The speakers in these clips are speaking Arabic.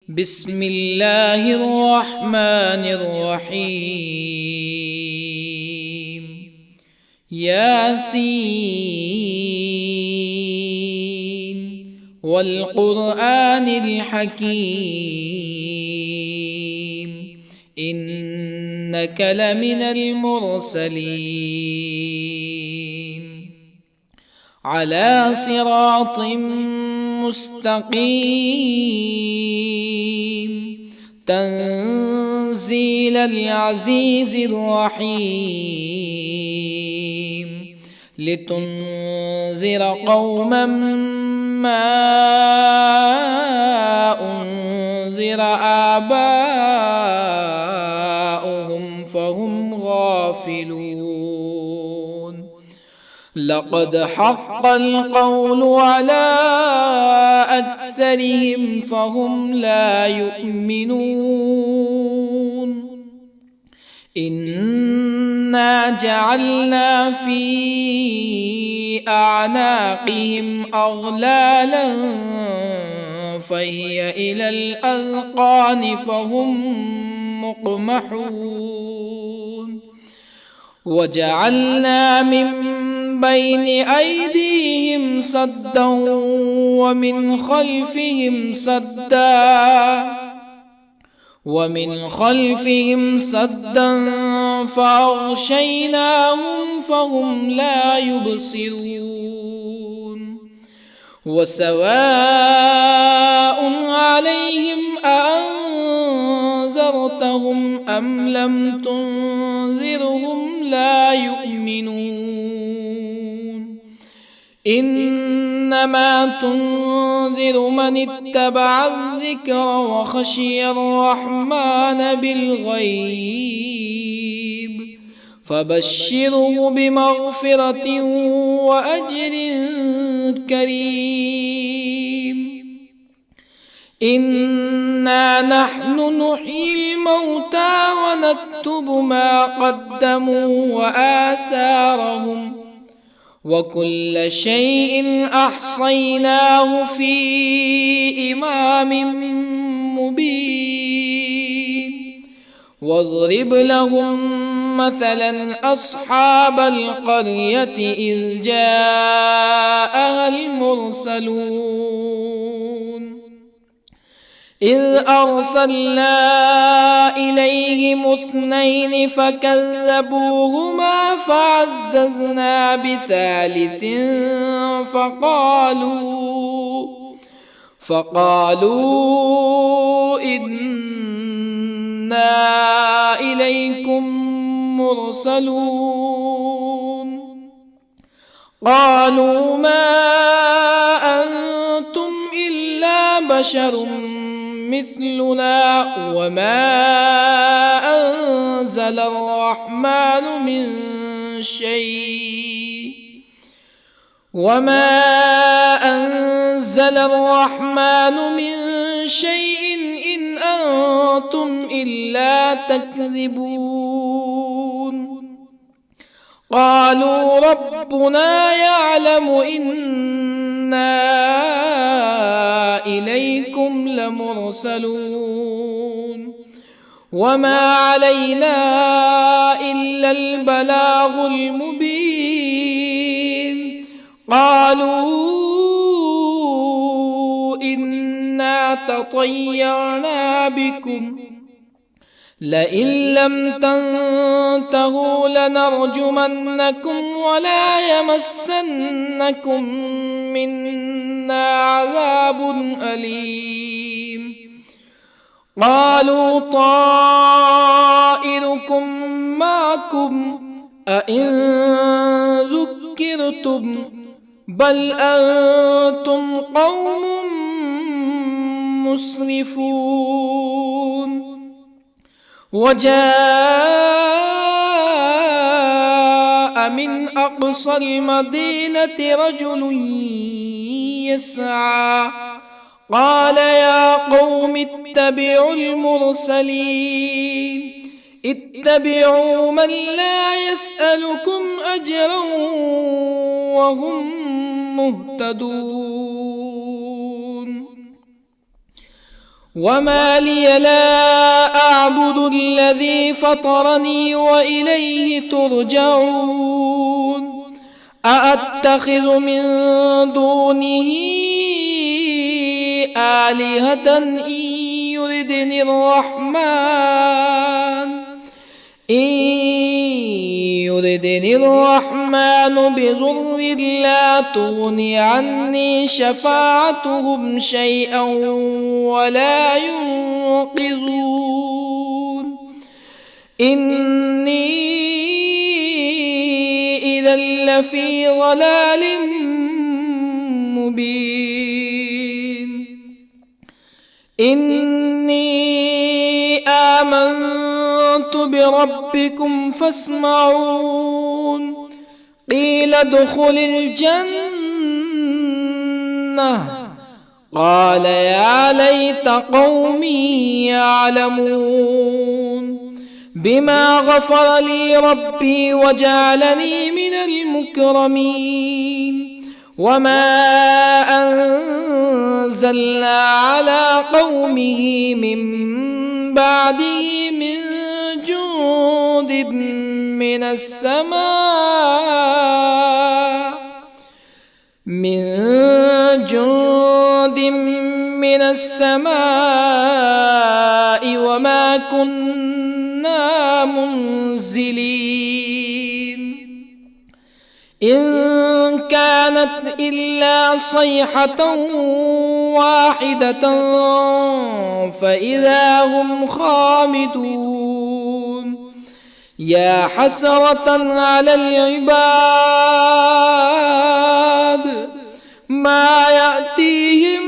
بسم الله الرحمن الرحيم. ياسين والقرآن الحكيم إنك لمن المرسلين على صراط مستقيم تنزيل العزيز الرحيم لتنذر قوما ما أنذر آباؤهم فهم غافلون. لقد حق القول على أكثرهم فهم لا يؤمنون. إنا جعلنا في أعناقهم أغلالا فهي إلى الأذقان فهم مقمحون. وجعلنا من بين أيديهم سدا ومن خلفهم سدا فأغشيناهم فهم لا يبصرون. وسواء عليهم أأنذرتهم أم لم تنذرهم لا يؤمنون. إنما تنذر من اتبع الذكر وخشي الرحمن بالغيب فبشره بمغفرة وأجر كريم. إنا نحن نحيي الموتى ونكتب ما قدموا وآثارهم وكل شيء أحصيناه في إمام مبين. واضرب لهم مثلا أصحاب القرية إذ جاءها المرسلون إذ أرسلنا إليهم اثنين فكذبوهما فعززنا بثالث فقالوا إنا إليكم مرسلون. قالوا ما أنتم إلا بشر مثلنا وما أنزل الرحمن من شيء إن أنتم إلا تكذبون. قالوا ربنا يعلم إنا إليكم لمرسلون وما علينا إلا البلاغ المبين. قالوا إنا تطيرنا بكم لئن لم تنتهوا لنرجمنكم ولا يمسنكم منا عذاب أليم. قالوا طائركم معكم أئن ذكرتم بل أنتم قوم مسرفون. وجاء من أقصى المدينة رجل يسعى قال يا قوم اتبعوا المرسلين اتبعوا من لا يسألكم أجرا وهم مهتدون. وما لي لا أعبد الذي فطرني وإليه ترجعون أأتخذ من دونه آلهة يردني الرحمن بضر لا تغن عني شفاعتهم شيئا ولا ينقذون إني إذا لفي ضلال مبين إني آمنت بربكم فاسمعون قيل ادخل الجنة قال يا ليت قومي يعلمون بما غفر لي ربي وجعلني من المكرمين وما أنزلنا على قومه من بعده من جند من السماء وما كنا منزلين إن كانت إلا صيحة واحدة فإذا هم خامدون يا حسرة على العباد ما يأتيهم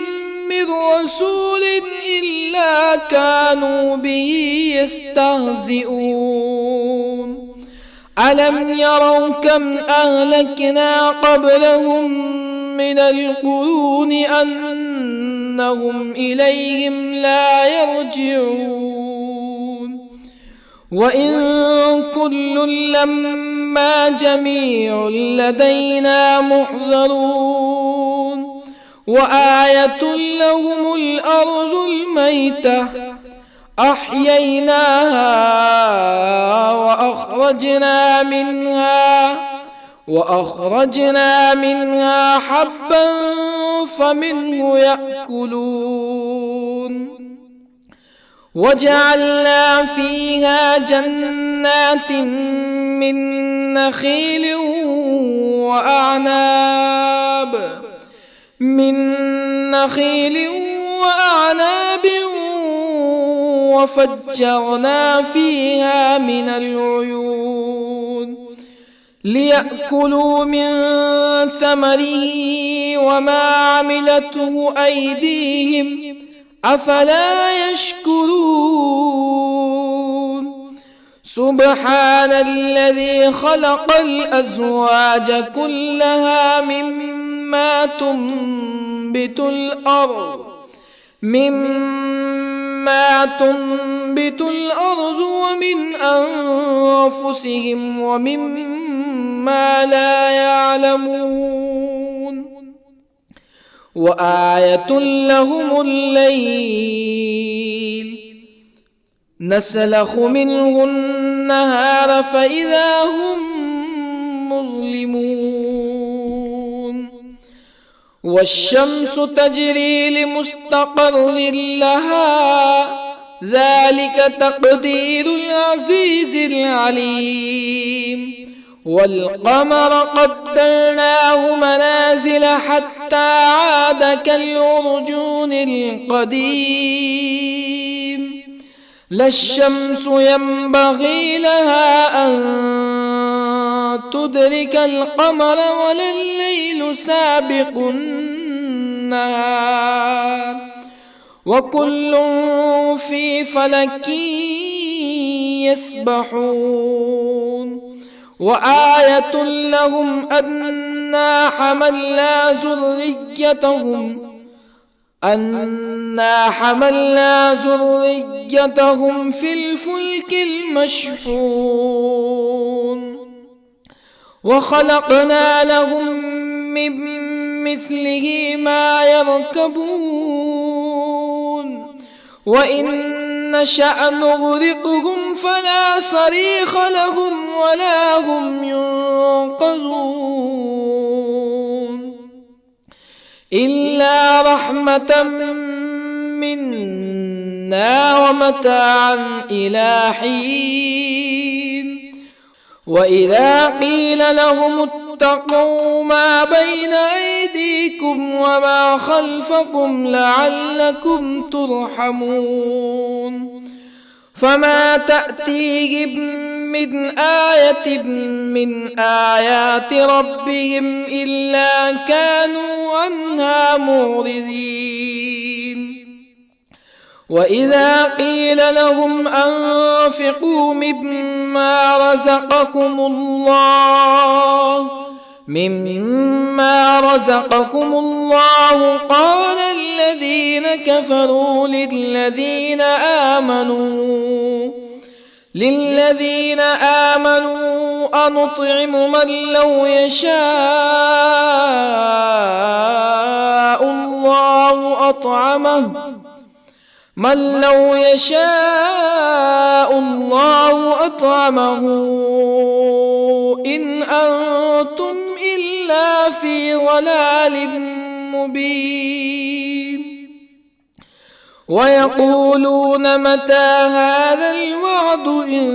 من رسول إلا كانوا به يستهزئون ألم يروا كم أهلكنا قبلهم من القرون أنهم إليهم لا يرجعون وإن كل لما جميع لدينا محضرون وآية لهم الأرض الميتة أحييناها وأخرجنا منها حبا فمنه يأكلون وجعلنا فيها جنات من نخيل وأعناب وفجرنا فيها من العيون ليأكلوا من ثمره وما عملته أيديهم أفلا يشكرون سبحان الذي خلق الأزواج كلها مما تنبت الأرض ومن أنفسهم ومما لا يعلمون وآية لهم الليل نسلخ منه النهار فإذا هم مظلمون والشمس تجري لمستقر لها ذلك تقدير العزيز العليم والقمر قدرناه منازل حتى عاد كالعرجون القديم لا الشمس ينبغي لها أن تدرك القمر ولا الليل سابق النهار وكل في فلك يسبحون وآية لهم أنا حملنا ذريتهم في الفلك المشحون وخلقنا لهم من مثله ما يركبون وإن نشأ نغرقهم فلا صريخ لهم ولا هم ينقذون إلا رحمة منا ومتاعا إلى حين وإذا قيل لهم اتقوا ما بين أيديكم وما خلفكم لعلكم ترحمون فما تأتيهم من آية من آيات ربهم إلا كانوا عنها معرضين وإذا قيل لهم أنفقوا مما رزقكم الله قال الذين كفروا للذين آمنوا أنطعم من لو يشاء الله أطعمه إن أنتم إلا في ضلال مبين ويقولون متى هذا الوعد إن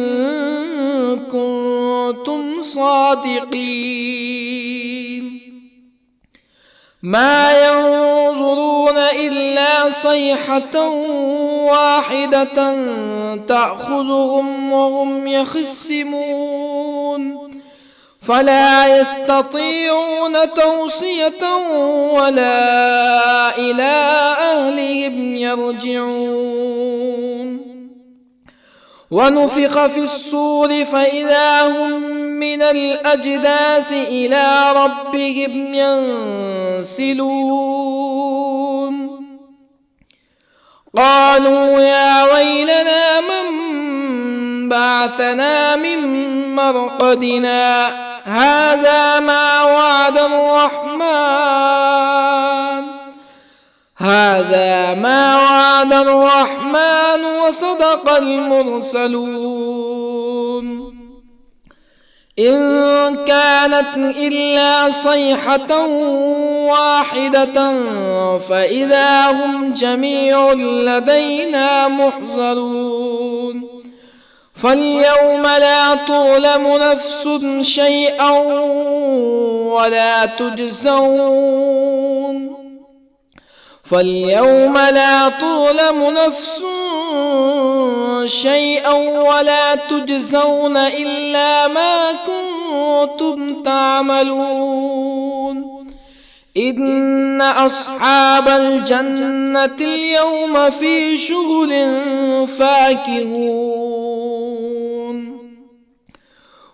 كنتم صادقين ما ينظرون إلا صيحة واحدة تأخذهم وهم يخصمون فلا يستطيعون توصية ولا إلى أهلهم يرجعون ونفخ في الصور فإذا هم من الأجداث إلى ربهم ينسلون قالوا يا ويلنا من بعثنا من مرقدنا هذا ما وعد الرحمن وصدق المرسلون إن كانت إلا صيحة واحدة فإذا هم جميع لدينا محضرون فاليوم لا تظلم نفس شيئا ولا تجزون إلا ما كنتم تعملون إن أصحاب الجنة اليوم في شغل فاكهون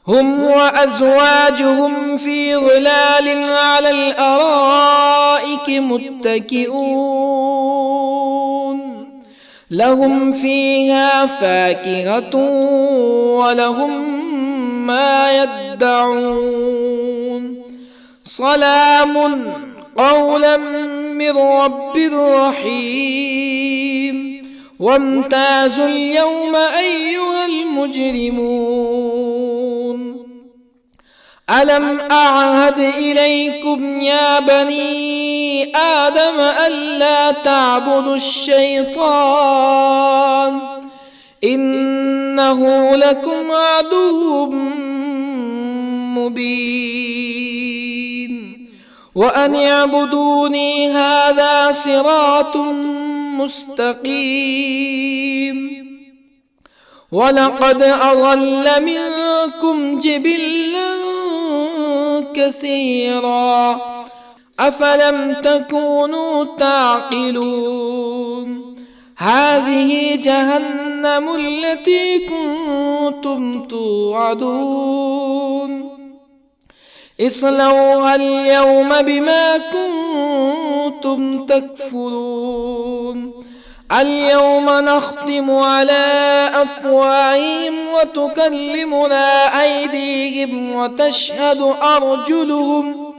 هم وأزواجهم في ظلال على الأرائك متكئون لهم فيها فاكهة ولهم ما يدعون سلام قولا من رب رحيم وامتازوا اليوم أيها المجرمون ألم أعهد إليكم يا بني آدم ألا تعبدوا الشيطان إنه لكم عدو مبين وأن اعبدوني هذا صراط مستقيم ولقد أضل منكم جبلا كثيرا أفلم تكونوا تعقلون هذه جهنم التي كنتم توعدون اصلوها اليوم بما كنتم تكفرون اليوم نختم على أفواههم وتكلمنا أيديهم وتشهد أرجلهم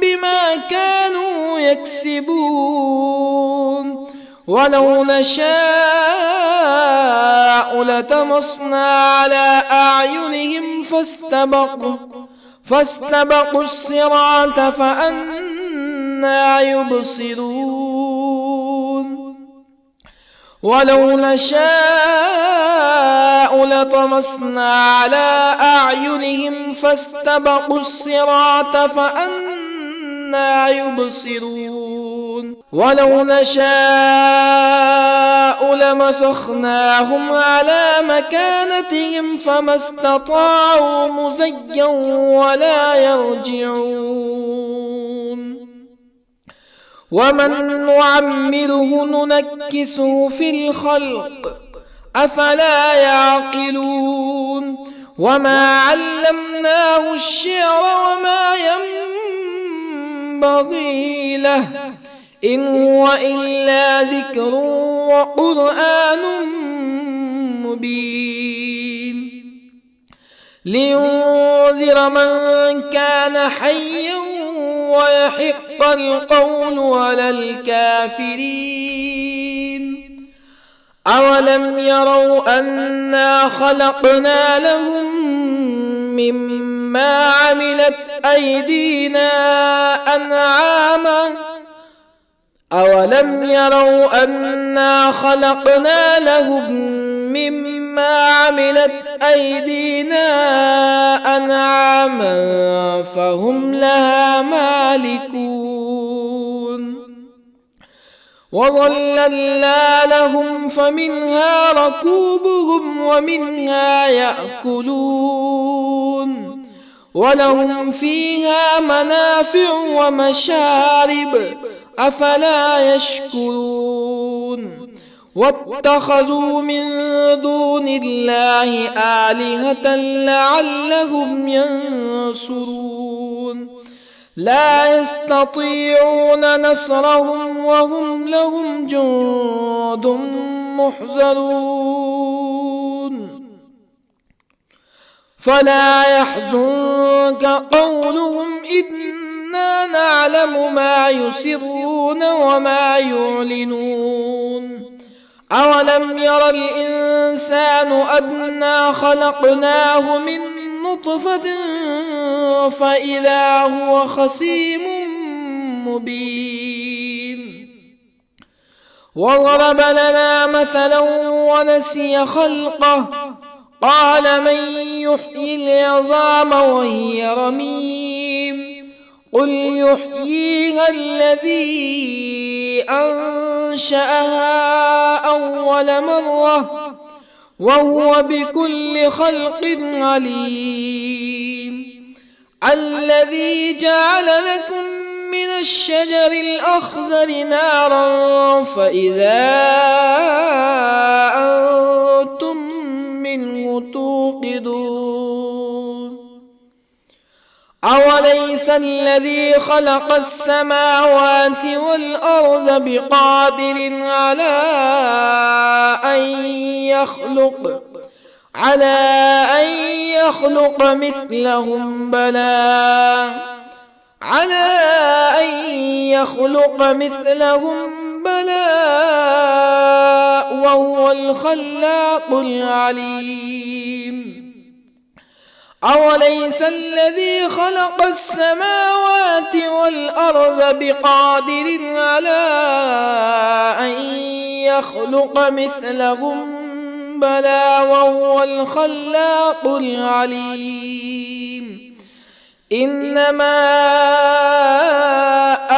بما كانوا يكسبون ولو نشاء لطمسنا على أعينهم فاستبقوا الصراط فأنى يبصرون ولو نشاء لطمسنا على أعينهم فاستبقوا الصراط فأنى يبصرون ولو نشاء لمسخناهم على مكانتهم فما استطاعوا مزيا ولا يرجعون ومن نعمره ننكسه في الخلق أفلا يعقلون وما علمناه الشعر وما ينبغي له إن هو إلا ذكر وقرآن مبين لينذر من كان حيا ويحق القول على الكافرين أولم يروا أنا خلقنا لهم مما عملت أيدينا أنعاما أولم يروا أنا خلقنا لهم مما عملت أيدينا أنعاما فهم لها مالكون وظللنا لهم فمنها ركوبهم ومنها يأكلون ولهم فيها منافع ومشارب أفلا يشكرون واتخذوا من دون الله آلهة لعلهم ينصرون لا يستطيعون نصرهم وهم لهم جند محضرون فلا يحزنك قولهم إنا نعلم ما يسرون وما يعلنون أولم ير الإنسان أنا خلقناه من نطفة فإذا هو خصيم مبين وضرب لنا مثلا ونسي خلقه قال من يحيي العظام وهي رميم قل يحييها الذي أنشأها أول مرة وهو بكل خلق عليم الذي جعل لكم من الشجر الأخضر نارا فإذا أنتم منه توقدون أوليس الذي خلق السماوات والأرض بقادر على أن يخلق مثلهم بلى وهو الخلاق العليم أوليس الذي خلق السماوات والأرض بقادر على أن يخلق مثلهم بلى وهو الخلاق العليم إنما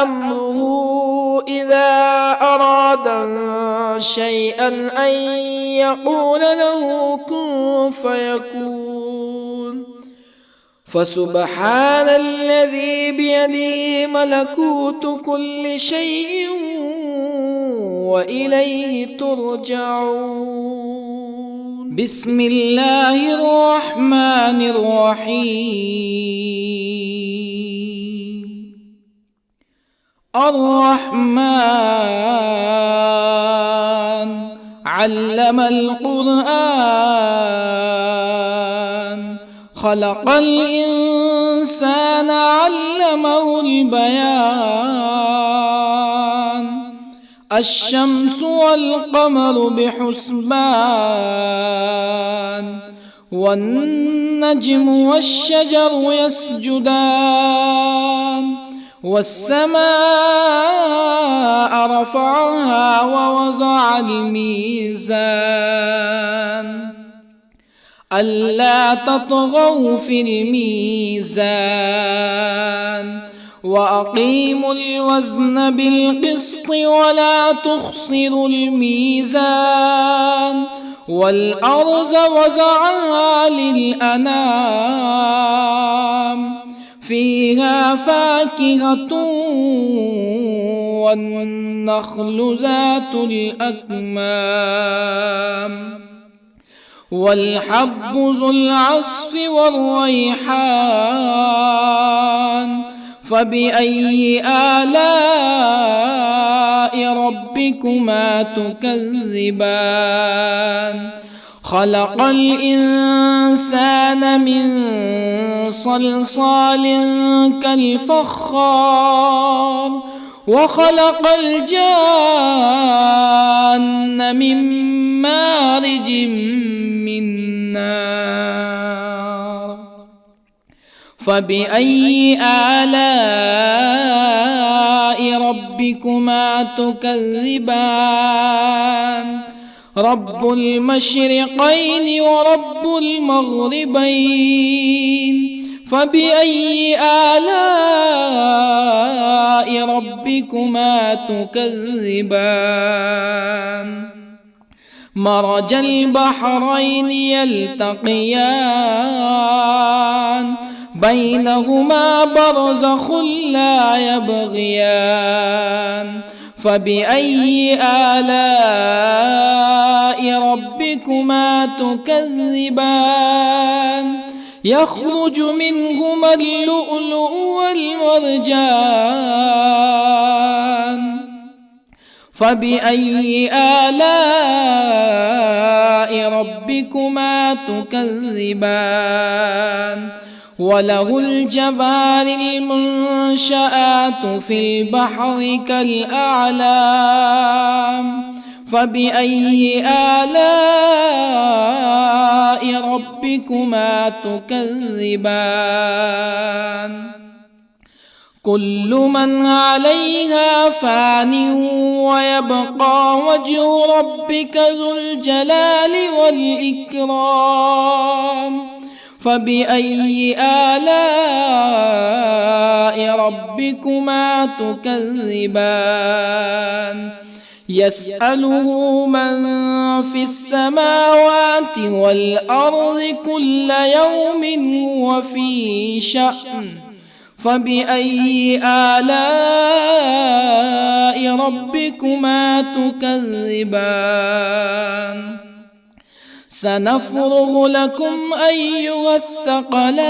أمره إذا أراد شيئا أن يقول له كن فيكون فسبحان الذي بيده ملكوت كل شيء وإليه ترجعون بسم الله الرحمن الرحيم الرحمن علم القرآن خلق الإنسان الإنسان علمه البيان الشمس والقمر بحسبان والنجم والشجر يسجدان والسماء رفعها ووضع الميزان ألا تطغوا في الميزان وأقيموا الوزن بالقسط ولا تخسروا الميزان والأرض وضعها للأنام فيها فاكهة والنخل ذات الأكمام والحب ذو العصف والريحان فبأي آلاء ربكما تكذبان خلق الإنسان من صلصال كالفخار وخلق الجان من مارج من نار فبأي آلاء ربكما تكذبان رب المشرقين ورب المغربين فبأي آلاء ربكما تكذبان مرج البحرين يلتقيان بينهما برزخ لا يبغيان فبأي آلاء ربكما تكذبان يخرج منهما اللؤلؤ والمرجان فبأي آلاء ربكما تكذبان وله الجوار المنشآت في البحر كالأعلام فبأي آلاء ربكما تكذبان كل من عليها فان ويبقى وجه ربك ذو الجلال والإكرام فبأي آلاء ربكما تكذبان يسأله من في السماوات والأرض كل يوم هو في شأن فبأي آلاء ربكما تكذبان سنفرغ لكم أيها الثقلان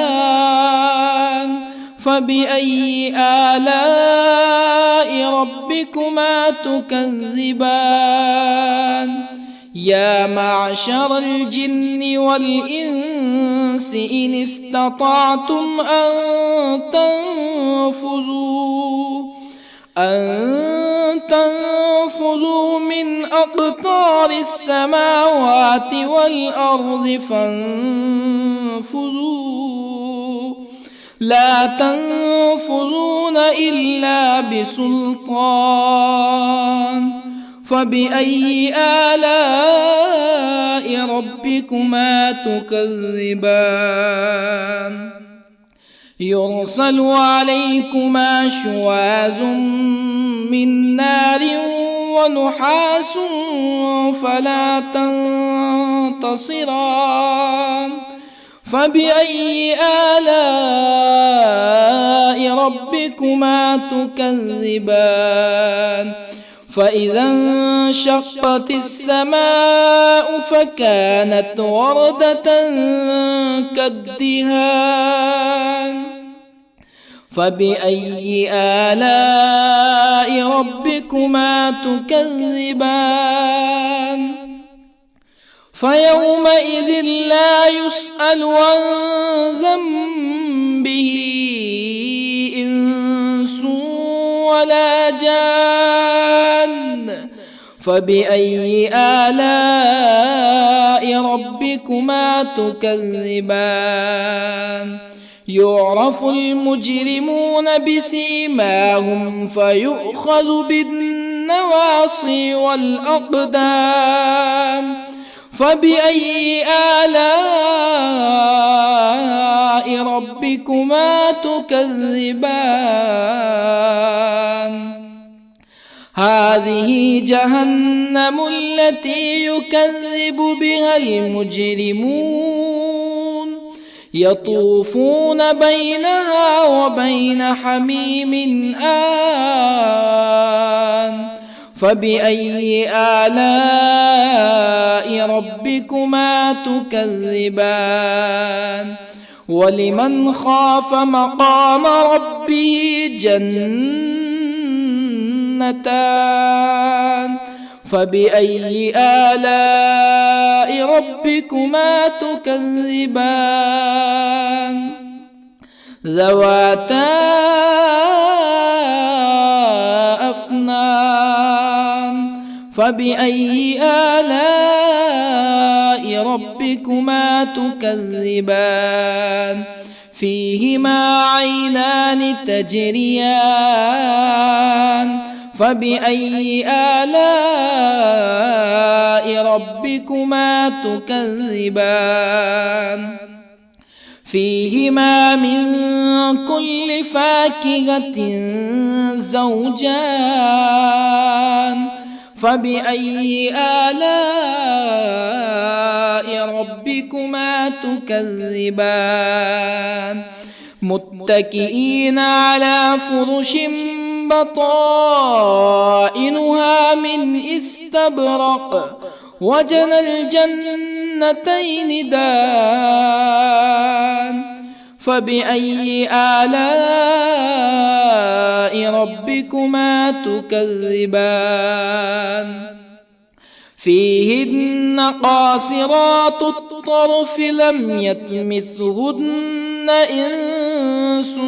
فبأي آلاء ربكما تكذبان يا معشر الجن والإنس إن استطعتم أن تنفذوا من أقطار السماوات والأرض فانفذوا لا تنفذون إلا بسلطان فبأي آلاء ربكما تكذبان يرسل عليكما شواظ من نار ونحاس فلا تنتصران فبأي آلاء ربكما تكذبان فإذا انشقت السماء فكانت وردة كالدهان فبأي آلاء ربكما تكذبان فيومئذ لا يسأل عن ذنبه ولا جان فبأي آلاء ربكما تكذبان يعرف المجرمون بسيماهم فيؤخذ بالنواصي والأقدام فبأي آلاء ربكما تكذبان هذه جهنم التي يكذب بها المجرمون يطوفون بينها وبين حميم آن فبأي آلاء ربكما تكذبان ولمن خاف مقام ربه جنتان فبأي آلاء ربكما تكذبان ذواتا أفنان فبأي آلاء ربكما تكذبان فيهما عينان تجريان فبأي آلاء ربكما تكذبان فيهما من كل فاكهة زوجان فبأي آلاء ربكما تكذبان متكئين على فرش بطائنها من استبرق وجنى الجنتين دان فبأي آلاء ربكما تكذبان فيهن قاصرات الطرف لم يطمثهن إنس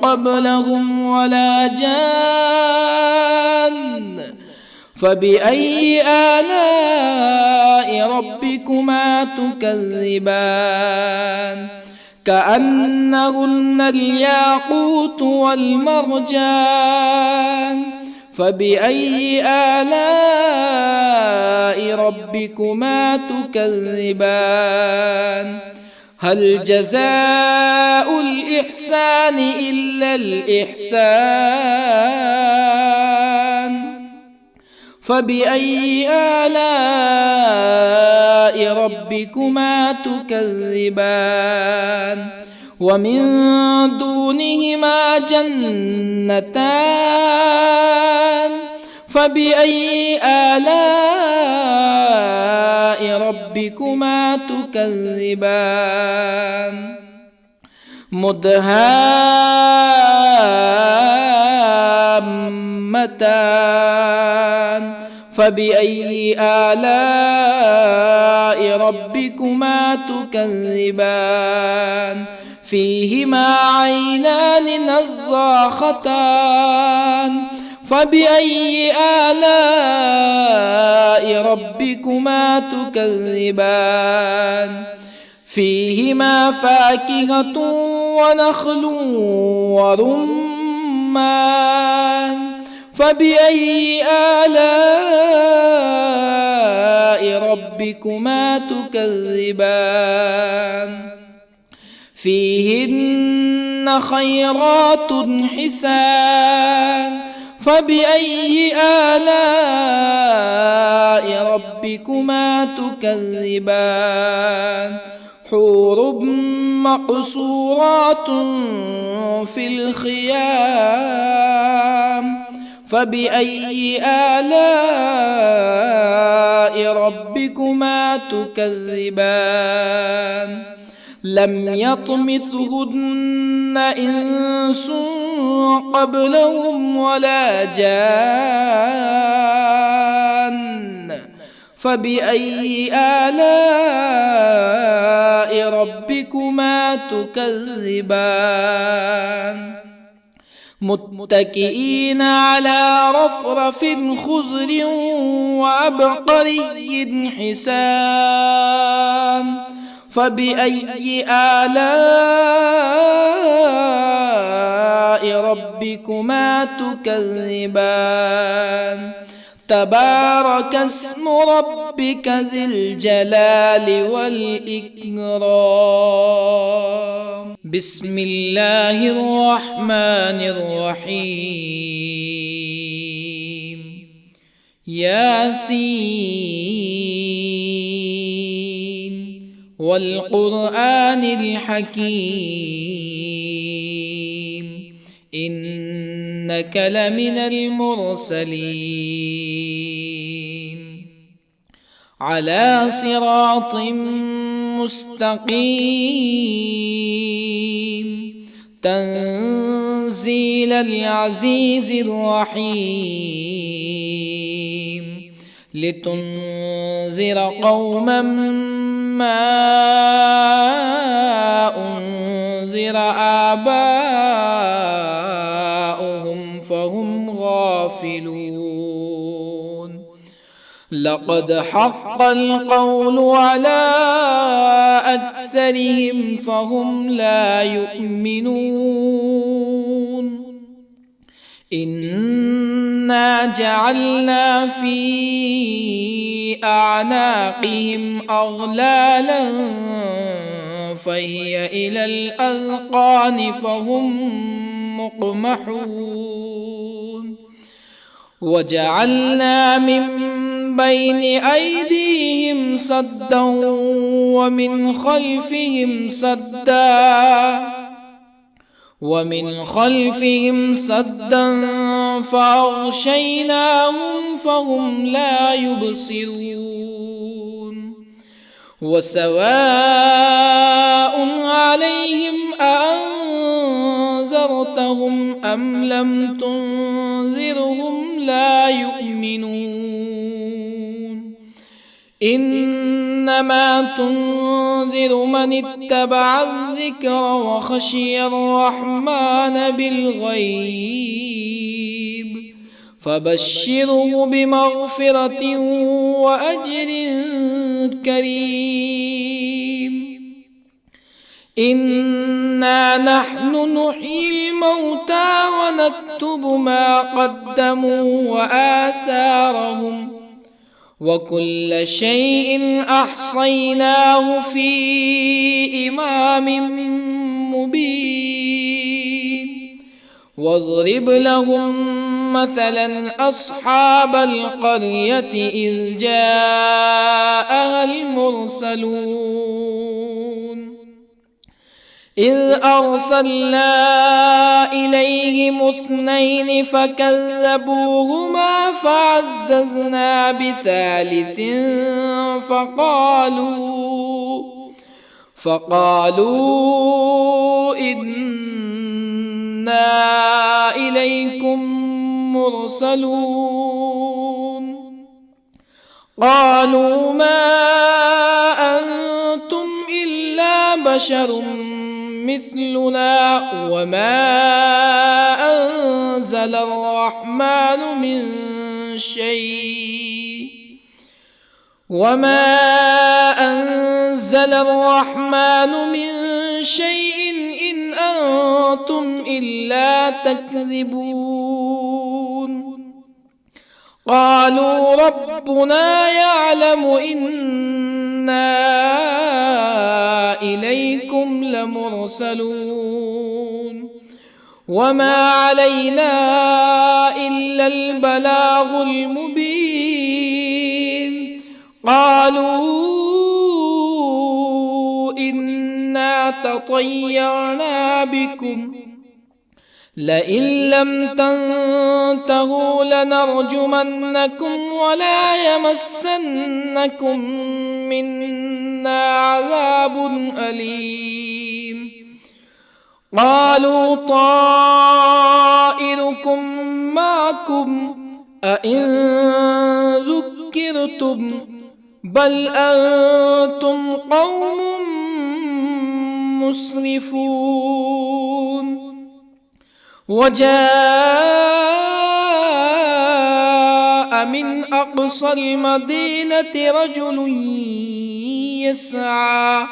قبلهم ولا جان فبأي آلاء ربكما تكذبان كأنهن الياقوت والمرجان فبأي آلاء ربكما تكذبان هل جزاء الإحسان إلا الإحسان فبأي آلاء ربكما تكذبان ومن دونهما جنتان فبأي آلاء ربكما تكذبان مدهامتان فبأي آلاء ربكما تكذبان فيهما عينان نضاختان فبأي آلاء ربكما تكذبان فيهما فاكهة ونخل ورمان فبأي آلاء ربكما تكذبان فيهن خيرات حسان فبأي آلاء ربكما تكذبان حور مقصورات في الخيام فبأي آلاء ربكما تكذبان لم يطمثهن إنس قبلهم ولا جان فبأي آلاء ربكما تكذبان متكئين على رفرف خضر وعبقري حسان فبأي آلاء ربكما تكذبان تبارك اسم ربك ذي الجلال والإكرام. بسم الله الرحمن الرحيم. ياسين والقرآن الحكيم إنك لمن المرسلين على صراط مستقيم تنزيل العزيز الرحيم لتنذر قوما ما أنذر آباؤهم فهم غافلون. لقد حق القول على أكثرهم فهم لا يؤمنون. إنا جعلنا في أعناقهم أغلالا فهي إلى الأذقان فهم مقمحون. وجعلنا من بين أيديهم سدا ومن خلفهم سدا فأغشيناهم فهم لا يبصرون. وسواء عليهم أأنذرتهم أم لم تنذرهم لا يؤمنون. إنما تنذر من اتبع الذكر وخشي الرحمن بالغيب فبشره بمغفرة وأجر كريم. إنا نحن نحيي الموتى ونكتب ما قدموا وآثارهم وكل شيء أحصيناه في إمام مبين. واضرب لهم مثلا أصحاب القرية إذ جاءها المرسلون إذ أرسلنا إليهم 2 فكذبوهما فعززنا بثالث فقالوا إنا إليكم مرسلون. قالوا ما أنتم إلا بشر مثلنا وما أنزل الرحمن من شيء إن أنتم إلا تكذبون. قالوا ربنا يعلم إنا إليكم لمرسلون وما علينا إلا البلاغ المبين. قالوا إنا تطيرنا بكم لئن لم تنتهوا لنرجمنكم ولا يمسنكم منا عذاب أليم. قالوا طائركم معكم أئن ذكرتم بل أنتم قوم مسرفون. وجاء من أقصى المدينة رجل يسعى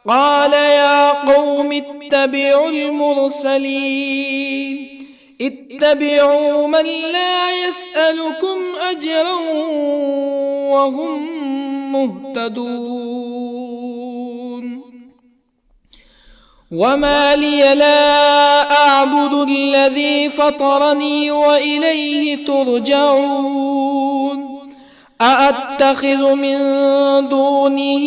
قال يا قوم اتبعوا المرسلين اتبعوا من لا يسألكم أجرا وهم مهتدون وما لي لا أعبد الذي فطرني وإليه ترجعون أأتخذ من دونه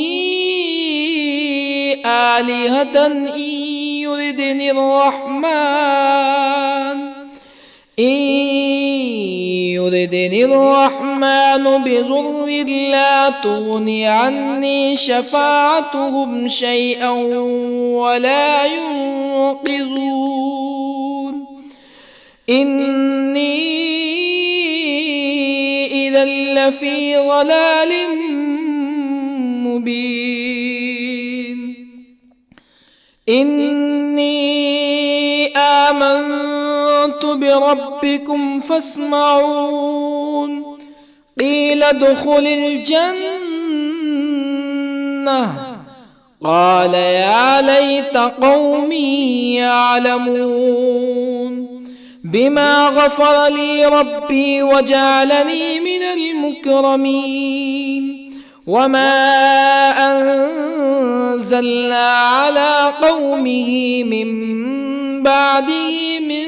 آلهة إن يردني الرحمن بضر لا تغن عني شفاعتهم شيئا ولا ينقذون إني إذا لفي ضلال مبين إني آمنت بربكم فاسمعون قيل ادخل الجنة قال يا ليت قومي يعلمون بما غفر لي ربي وجعلني من المكرمين وما أنزلنا على قومه من بعده من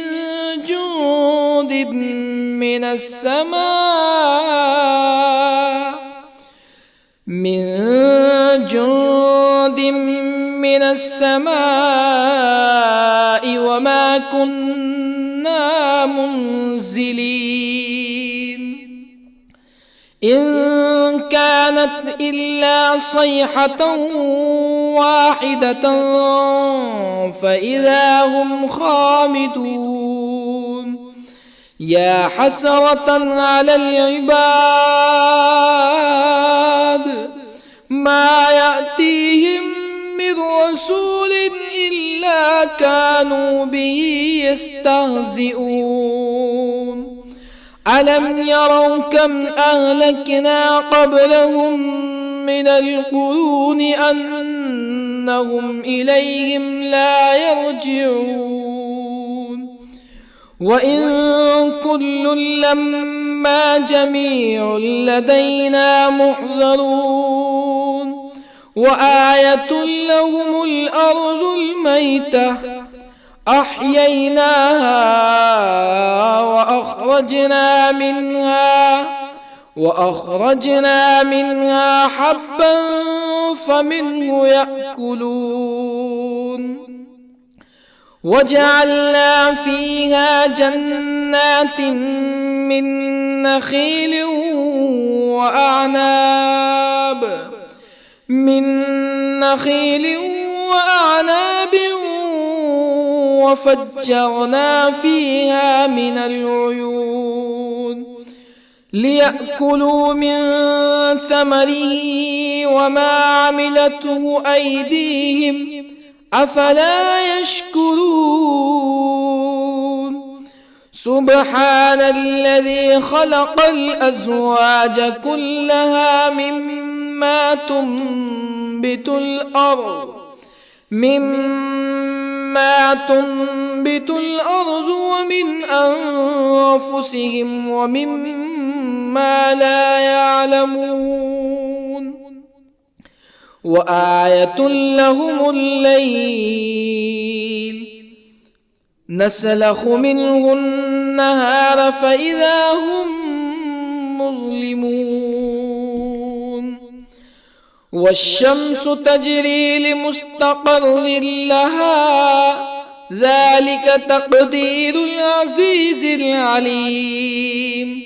جند من السماء وما كنا منزلين إن كانت إلا صيحة واحدة فإذا هم خامدون يا حسرة على العباد ما يأتيهم من رسول إلا كانوا به يستهزئون ألم يروا كم أهلكنا قبلهم من القرون أنهم إليهم لا يرجعون وإن كل لما جميع لدينا محضرون وآية لهم الأرض الميتة أحييناها وأخرجنا منها حبا فمنه يأكلون وجعلنا فيها جنات من نخيل وأعناب وفجرنا فيها من العيون ليأكلوا من ثمره وما عملته أيديهم أفلا يشكرون سبحان الذي خلق الأزواج كلها مما تنبت الأرض ومن أنفسهم ومما لا يعلمون وآية لهم الليل نسلخ منه النهار فإذا هم مظلمون والشمس تجري لمستقر لها ذلك تقدير العزيز العليم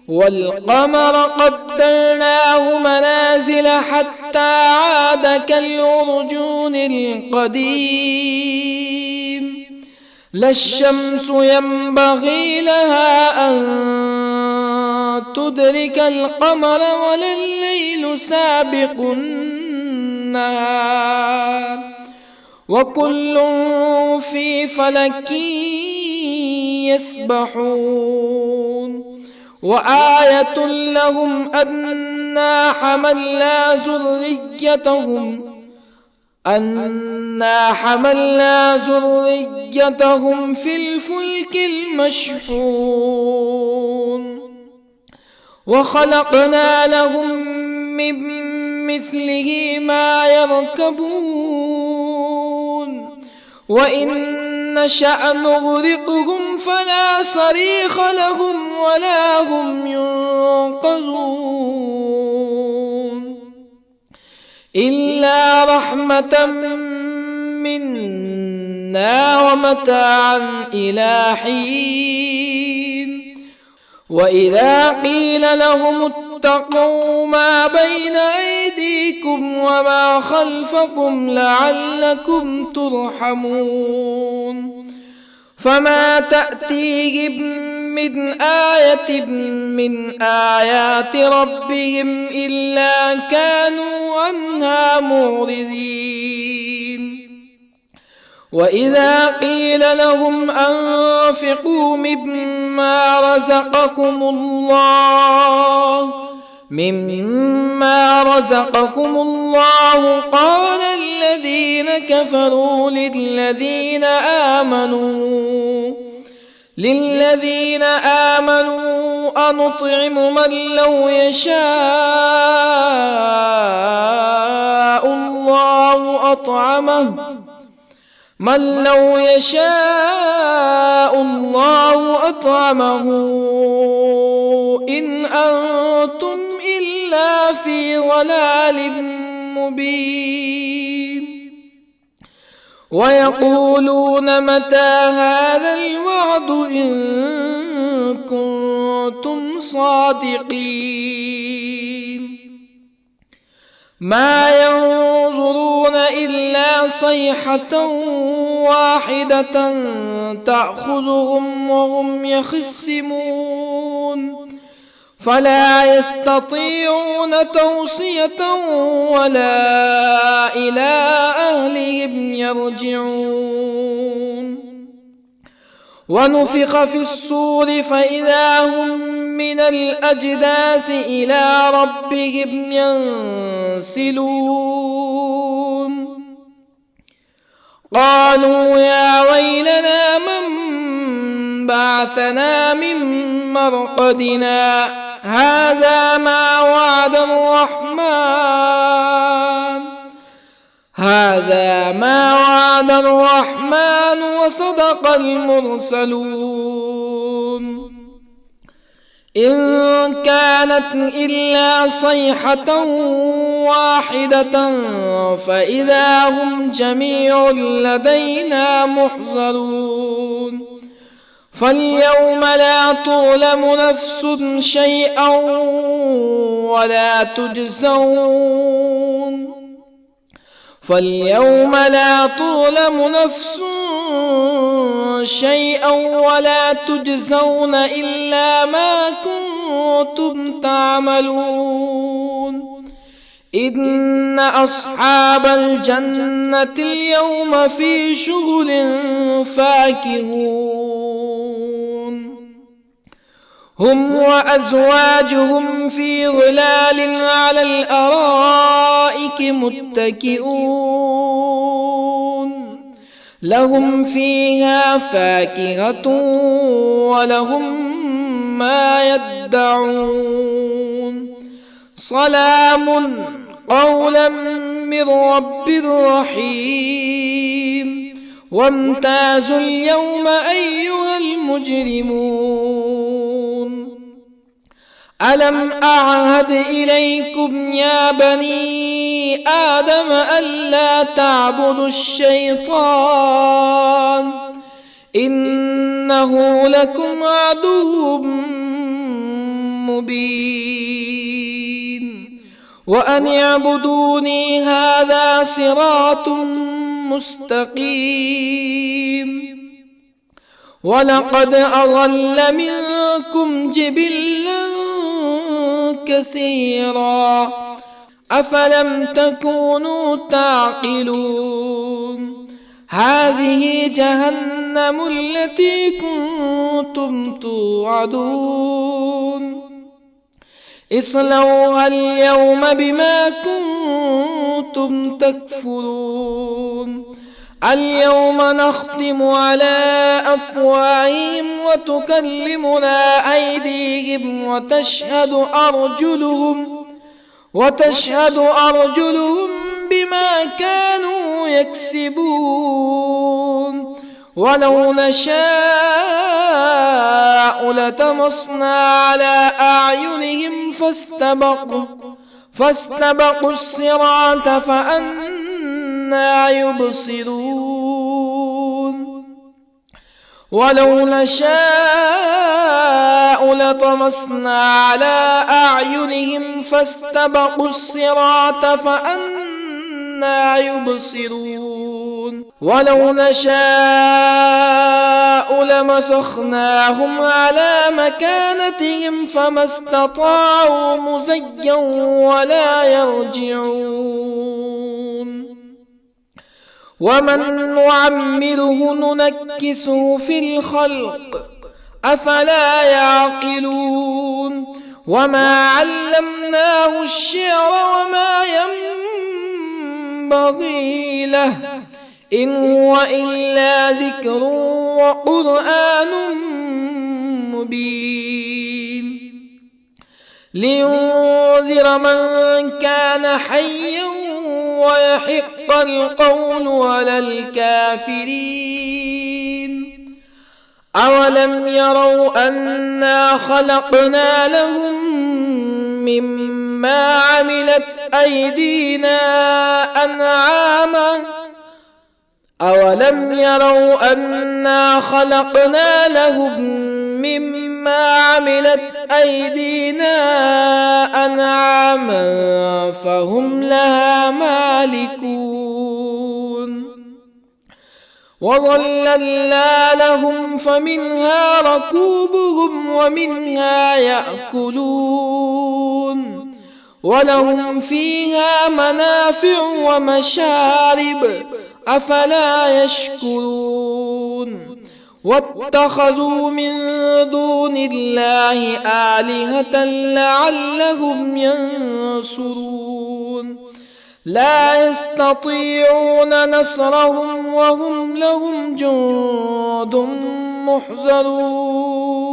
والقمر قدرناه منازل حتى عاد كالعرجون القديم لا الشمس ينبغي لها أن تدرك القمر ولا الليل سابق النهار وكل في فلك يسبحون وآية لهم أنا حملنا ذريتهم في الفلك المشحون وخلقنا لهم من مثله ما يركبون وإن نشأ نغرقهم فلا صريخ لهم ولا هم ينقذون إلا رحمة منا ومتاعا إلى حين وإذا قيل لهم اتقوا ما بين أيديكم وما خلفكم لعلكم ترحمون فما تأتيهم من آية من آيات ربهم إلا كانوا عنها معرضين وإذا قيل لهم أنفقوا مما رزقكم الله قال الذين كفروا للذين آمنوا أنطعم من لو يشاء الله أطعمه إن أنتم إلا في ضلال مبين ويقولون متى هذا الوعد إن كنتم صادقين ما ينظرون إلا صيحة واحدة تأخذهم وهم يخصمون فلا يستطيعون توصية ولا إلى أهلهم يرجعون ونفخ في الصور فإذا هم من الأجداث إلى ربهم ينسلون قالوا يا ويلنا من بعثنا من مرقدنا هذا ما وعد الرحمن وصدق المرسلون إن كانت إلا صيحة واحدة فإذا هم جميع لدينا محضرون فاليوم لا تظلم نفس شيئا ولا تجزون إلا ما كنتم تعملون إن أصحاب الجنة اليوم في شغل فاكهون هم وأزواجهم في ظلال على الأرائك متكئون لهم فيها فاكهة ولهم ما يدعون سلام قولا من رب رحيم وامتازوا اليوم أيها المجرمون ألم أعهد إليكم يا بني آدم ألا تعبدوا الشيطان إنه لكم عدو مبين وأن اعبدوني هذا صراط مستقيم ولقد أضل منكم جبلا كثيرا أفلم تكونوا تعقلون هذه جهنم التي كنتم توعدون اصلوها اليوم بما كنتم تكفرون اليوم نختم على أفواههم وتكلمنا أيديهم وتشهد أرجلهم بما كانوا يكسبون ولو نشاء لطمسنا على أعينهم فاستبقوا الصراط فأنى يبصرون ولو نشاء لطمسنا على أعينهم فاستبقوا الصراط فأنى يبصرون ولو نشاء لمسخناهم على مكانتهم فما استطاعوا مزيا ولا يرجعون ومن نعمره ننكسه في الخلق أفلا يعقلون وما علمناه الشعر وما ينبغي له إن هو إلا ذكر وقرآن مبين لينذر من كان حيا ويحق القول على الكافرين أولم يروا أنا خلقنا لهم مما عملت أيدينا أنعاما أولم يروا أنا خلقنا لهم مما عملت أيدينا أنعاما فهم لها مالكون وظللنا لهم فمنها ركوبهم ومنها يأكلون ولهم فيها منافع ومشارب أفلا يشكرون واتخذوا من دون الله آلهة لعلهم ينصرون لا يستطيعون نصرهم وهم لهم جند محضرون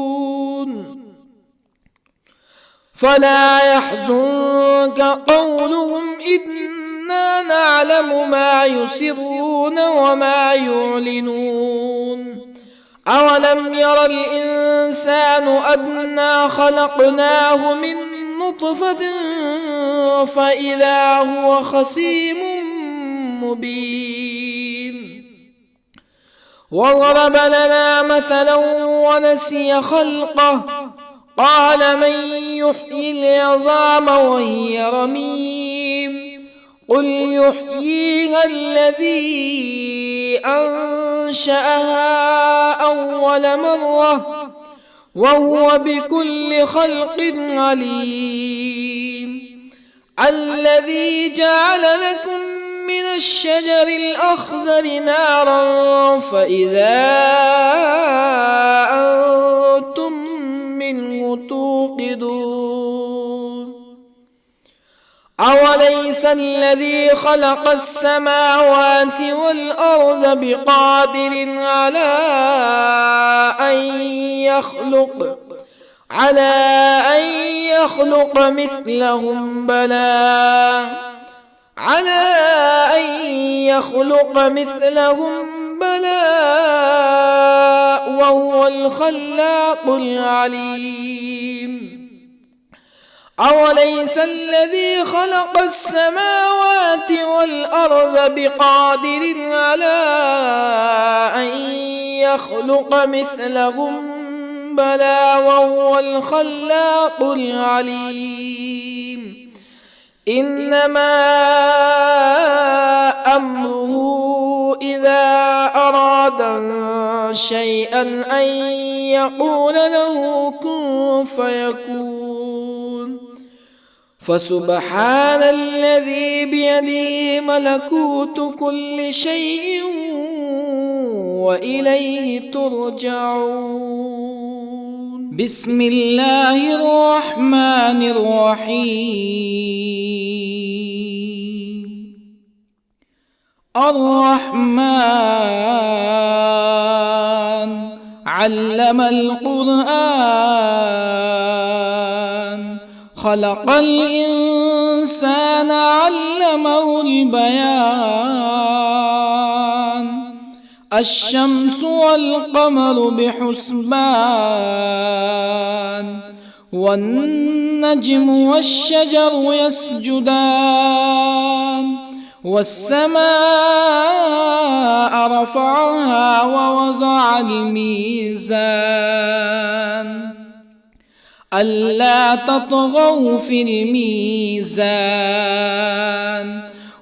فلا يحزنك قولهم إنا نعلم ما يسرون وما يعلنون أولم ير الإنسان أنا خلقناه من نطفة فإذا هو خصيم مبين وضرب لنا مثلا ونسي خلقه قال من يحيي العظام وهي رميم قل يحييها الذي أنشأها أول مرة وهو بكل خلق عليم الذي جعل لكم من الشجر الأخضر نارا فإذا أنتم منه توقدون أوليس الذي خلق السماوات والأرض بقادر على أن يخلق مثلهم بلى وهو الخلاق العليم أوليس الذي خلق السماوات والأرض بقادر على أن يخلق مثلهم بلى وهو الخلاق العليم إنما أمره إذا أراد شيئا أن يقول له كن فيكون فسبحان الذي بيده ملكوت كل شيء وإليه ترجعون. بسم الله الرحمن الرحيم. الرحمن علم القرآن، خلق الإنسان علمه البيان. الشمس والقمر بحسبان، والنجم والشجر يسجدان. والسماء رفعها ووضع الميزان، ألا تطغوا في الميزان.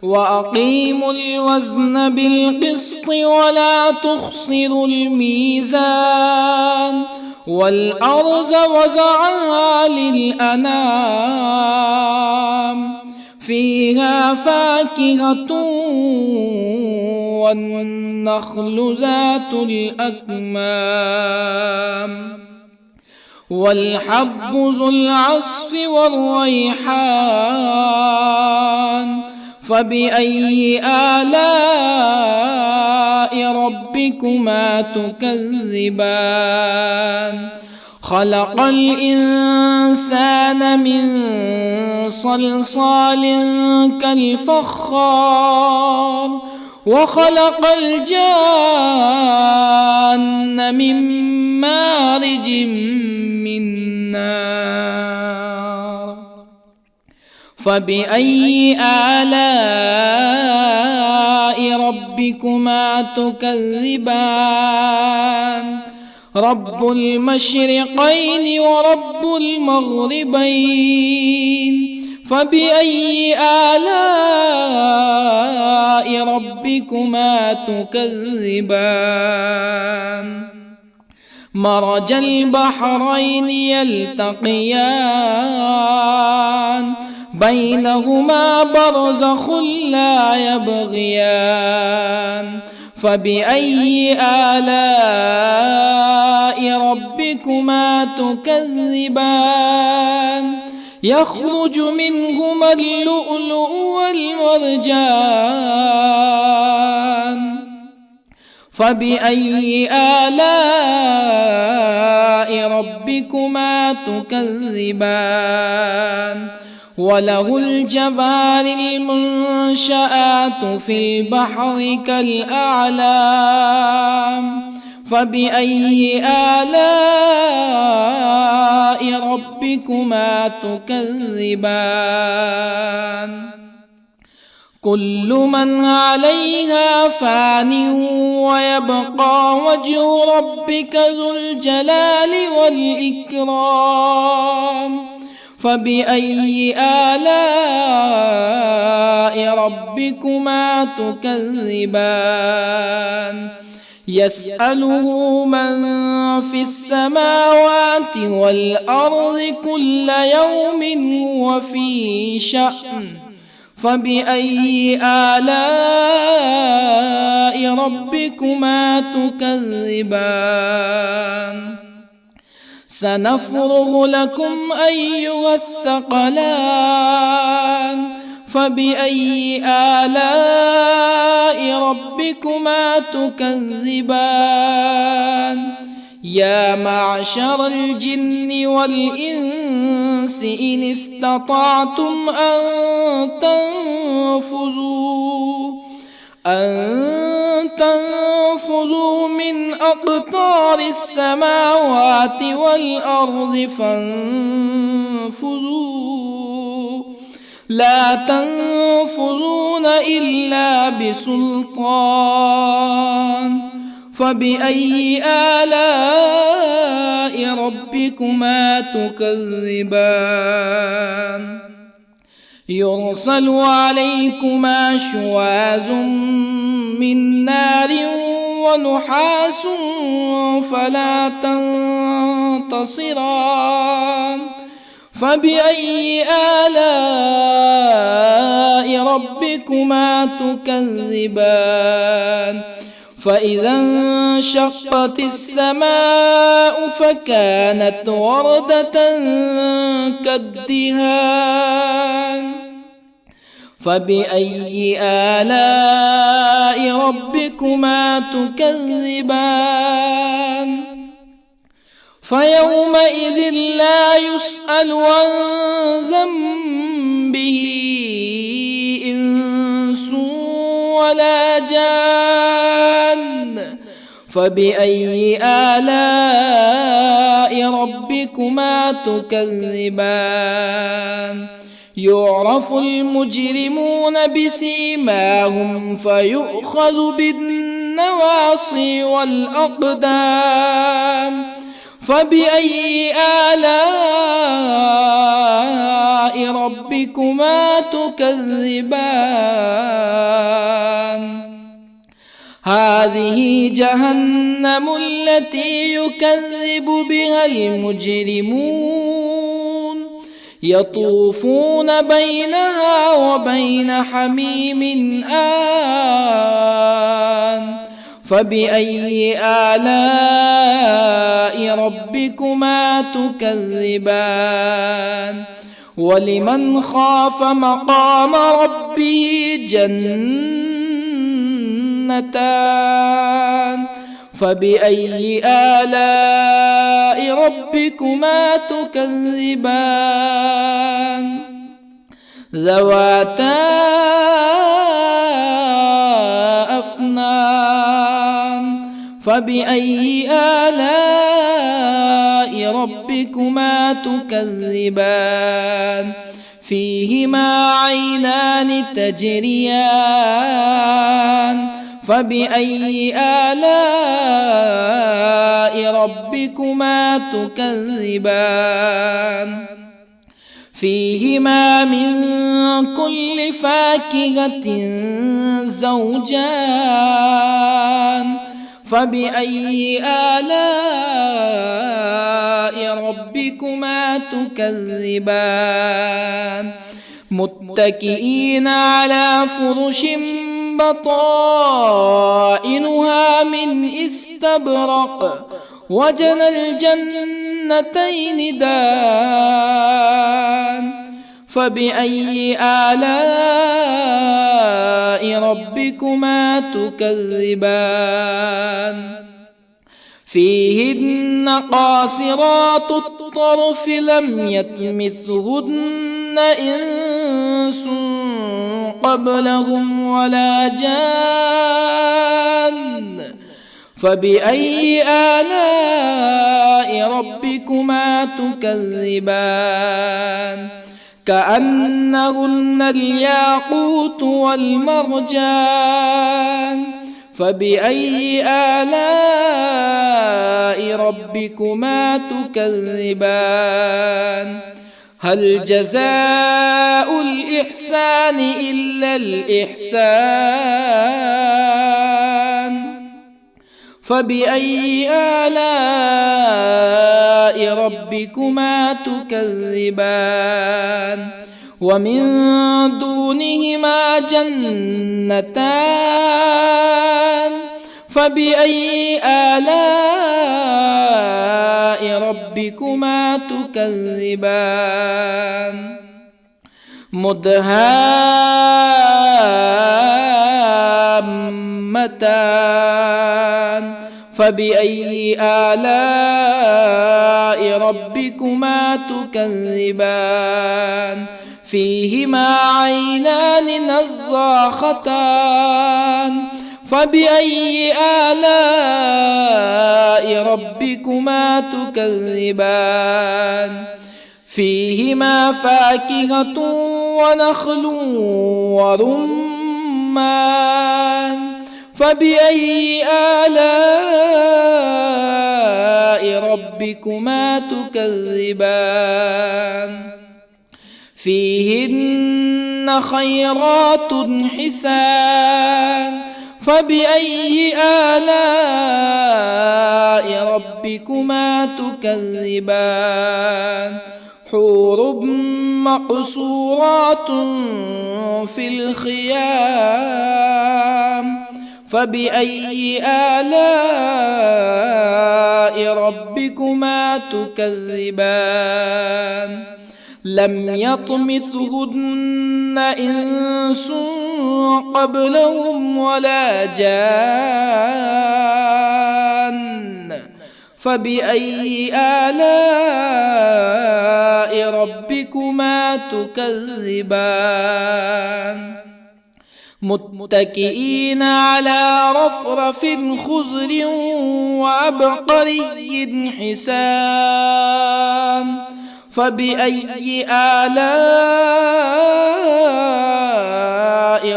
وأقيموا الوزن بالقسط ولا تخسروا الميزان. والأرض وضعها للأنام، فيها فاكهة والنخل ذات الأكمام، والحب ذو العصف والريحان. فبأي آلاء ربكما تكذبان؟ خلق الإنسان من صلصال كالفخار، وخلق الجان من مارج من نار. فبأي آلاء ربكما تكذبان؟ رب المشرقين ورب المغربين. فبأي آلاء ربكما تكذبان؟ مرج البحرين يلتقيان، بينهما برزخ لا يبغيان. فبأي آلاء ربكما تكذبان؟ يخرج منهما اللؤلؤ والمرجان. فبأي آلاء ربكما تكذبان؟ وله الجوار المنشآت في البحر كالأعلام. فبأي آلاء ربكما تكذبان؟ كل من عليها فان، ويبقى وجه ربك ذو الجلال والإكرام. فبأي آلاء ربكما تكذبان؟ يسأله من في السماوات والأرض كل يوم هو في شأن. فبأي آلاء ربكما تكذبان؟ سنفرغ لكم أيها الثقلان. فبأي آلاء ربكما تكذبان؟ يا معشر الجن والإنس إن استطعتم أن تنفذوا من أقطار السماوات والأرض فانفذوا، لا تنفذون إلا بسلطان. فبأي آلاء ربكما تكذبان؟ يرسل عليكما شواظ من نار ونحاس فلا تنتصران. فبأي آلاء ربكما تكذبان؟ فإذا انشقت السماء فكانت وردة كالدهان فبأي آلاء ربكما تكذبان فيومئذ لا يسأل عن ذنبه إنس ولا جان فبأي آلاء ربكما تكذبان يعرف المجرمون بسيماهم فيؤخذ بالنواصي والأقدام فبأي آلاء ربكما تكذبان هذه جهنم التي يكذب بها المجرمون يطوفون بينها وبين حميم آن فبأي آلاء ربكما تكذبان ولمن خاف مقام ربه جنتان فبأي آلاء ربكما تكذبان ذواتا أفنان فبأي آلاء ربكما تكذبان فيهما عينان تجريان فبأي آلاء ربكما تكذبان فيهما من كل فاكهة زوجان فبأي آلاء ربكما تكذبان متكئين على فرش بطائنها من استبرق وجنى الجنتين دان فبأي آلاء ربكما تكذبان فيهن قاصرات الطرف لم يطمثهن إنس قبلهم ولا جان فبأي آلاء ربكما تكذبان كأنهن الياقوت والمرجان فبأي آلاء ربكما تكذبان هل جزاء الإحسان إلا الإحسان فبأي آلاء ربكما تكذبان ومن دونهما جنتان فبأي آلاء ربكما تكذبان مدهامتان فبأي آلاء ربكما تكذبان فيهما عينان نضاختان فبأي آلاء ربكما تكذبان فيهما فاكهة ونخل ورمان فبأي آلاء ربكما تكذبان فيهن خيرات حسان فبأي آلاء ربكما تكذبان حور مقصورات في الخيام فبأي آلاء ربكما تكذبان لم يطمثهن إنس قبلهم ولا جان فبأي آلاء ربكما تكذبان متكئين على رفرف خضر وعبقري حسان فبأي آلاء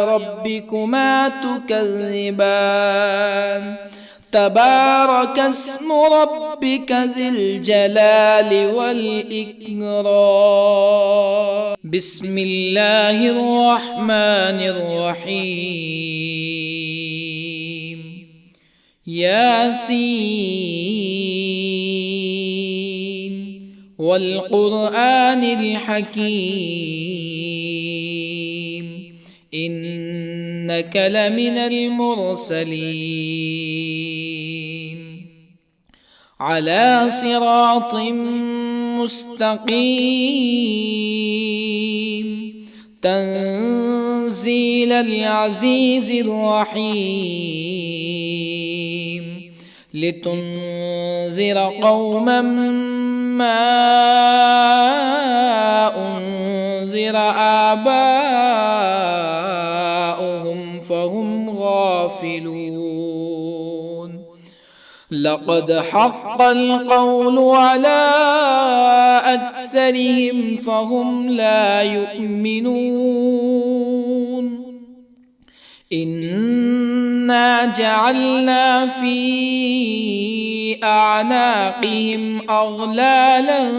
ربكما تكذبان تبارك اسم ربك ذي الجلال والإكرام بسم الله الرحمن الرحيم ياسين والقرآن الحكيم إنك لمن المرسلين على صراط مستقيم تنزيل العزيز الرحيم لتنذر قوما ما أنذر آباؤهم فهم غافلون لقد حق القول على أكثرهم فهم لا يؤمنون إنا جعلنا في أعناقهم أغلالا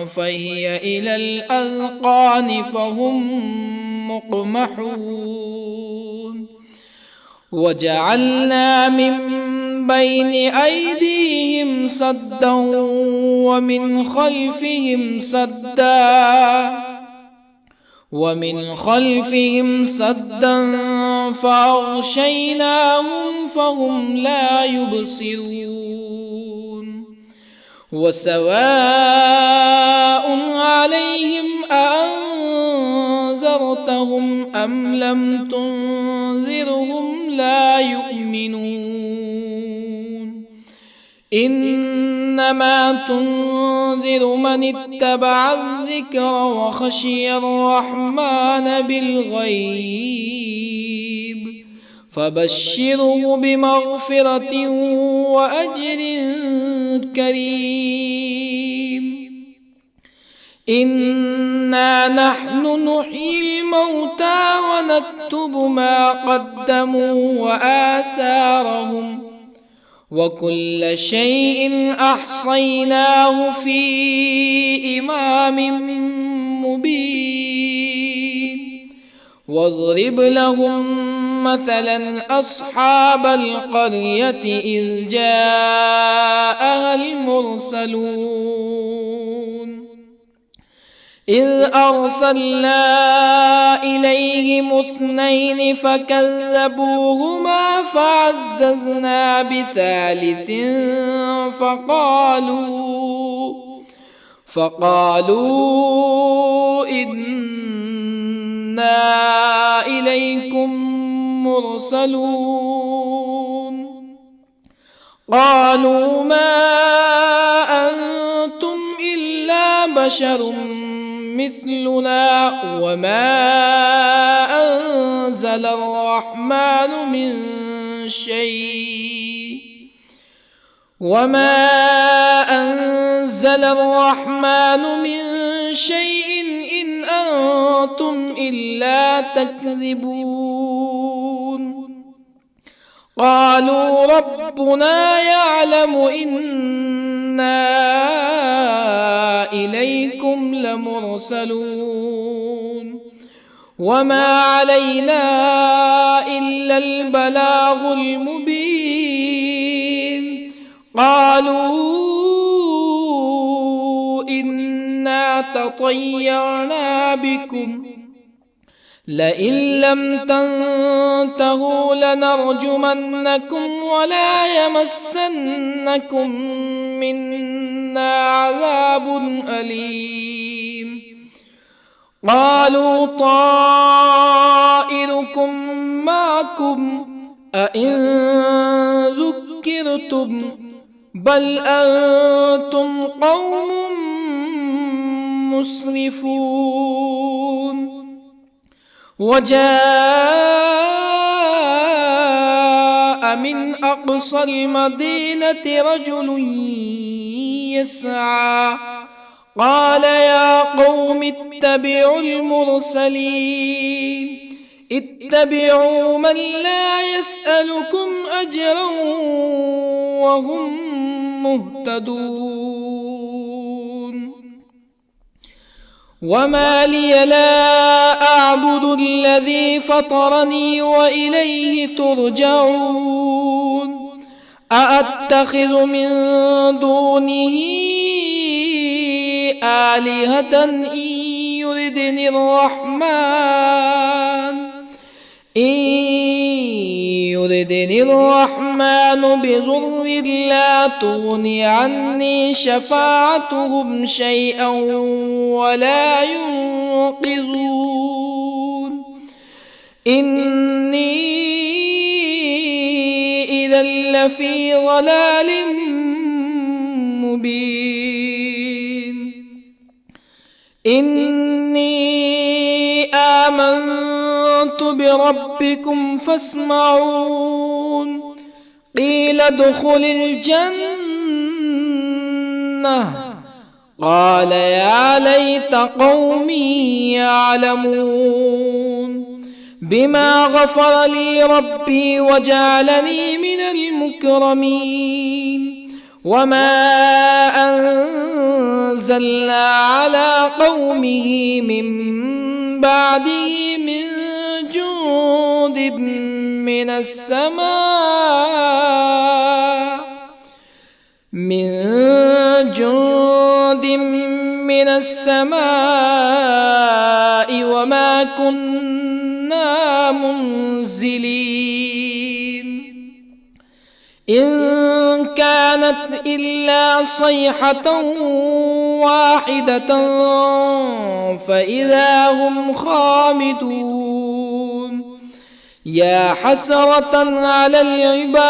فهي إلى الأذقان فهم مقمحون وجعلنا من بين أيديهم سدا ومن خلفهم سدا فأغشيناهم فهم لا يبصرون وسواء عليهم أأنذرتهم أم لم تنذرهم لا يؤمنون إنما تنذر من اتبع الذكر وخشي الرحمن بالغيب فبشره بمغفرة وأجر كريم إنا نحن نحيي الموتى ونكتب ما قدموا وآثارهم وكل شيء أحصيناه في إمام مبين واضرب لهم مثلا أصحاب القرية إذ جاءها المرسلون إذ أرسلنا إليهم 2 فكذبوهما فعززنا بثالث فقالوا إنا إليكم مرسلون قالوا ما أنتم إلا بشر مثلنا وما أنزل الرحمن من شيء إن أنتم إلا تكذبون قالوا ربنا يعلم إنا إليكم لمرسلون وما علينا إلا البلاغ المبين قالوا إنا تطيرنا بكم لئن لم تنتهوا لنرجمنكم ولا يمسنكم منا عذاب أليم. قالوا طائركم معكم أئن ذكرتم بل أنتم قوم مسرفون. وجاء من أقصى المدينة رجل يسعى قال يا قوم اتبعوا المرسلين اتبعوا من لا يسألكم أجرا وهم مهتدون. وما لي لا أعبد الذي فطرني وإليه ترجعون. أأتخذ من دونه آلهة إن يردني الرحمن بضر لا تغني عني شفاعتهم شيئا ولا ينقذون. إني إذا لفي ضلال مبين. إني آمنت بربكم فاسمعون. قيل ادخل الجنة قال يا ليت قومي يعلمون بما غفر لي ربي وجعلني من المكرمين. وما أنزلنا على قومه من بعده من جند من السماء وما كنا منزلين. إن كانت إلا صيحة واحدة فإذا هم خامدون. يا حسرة على العباد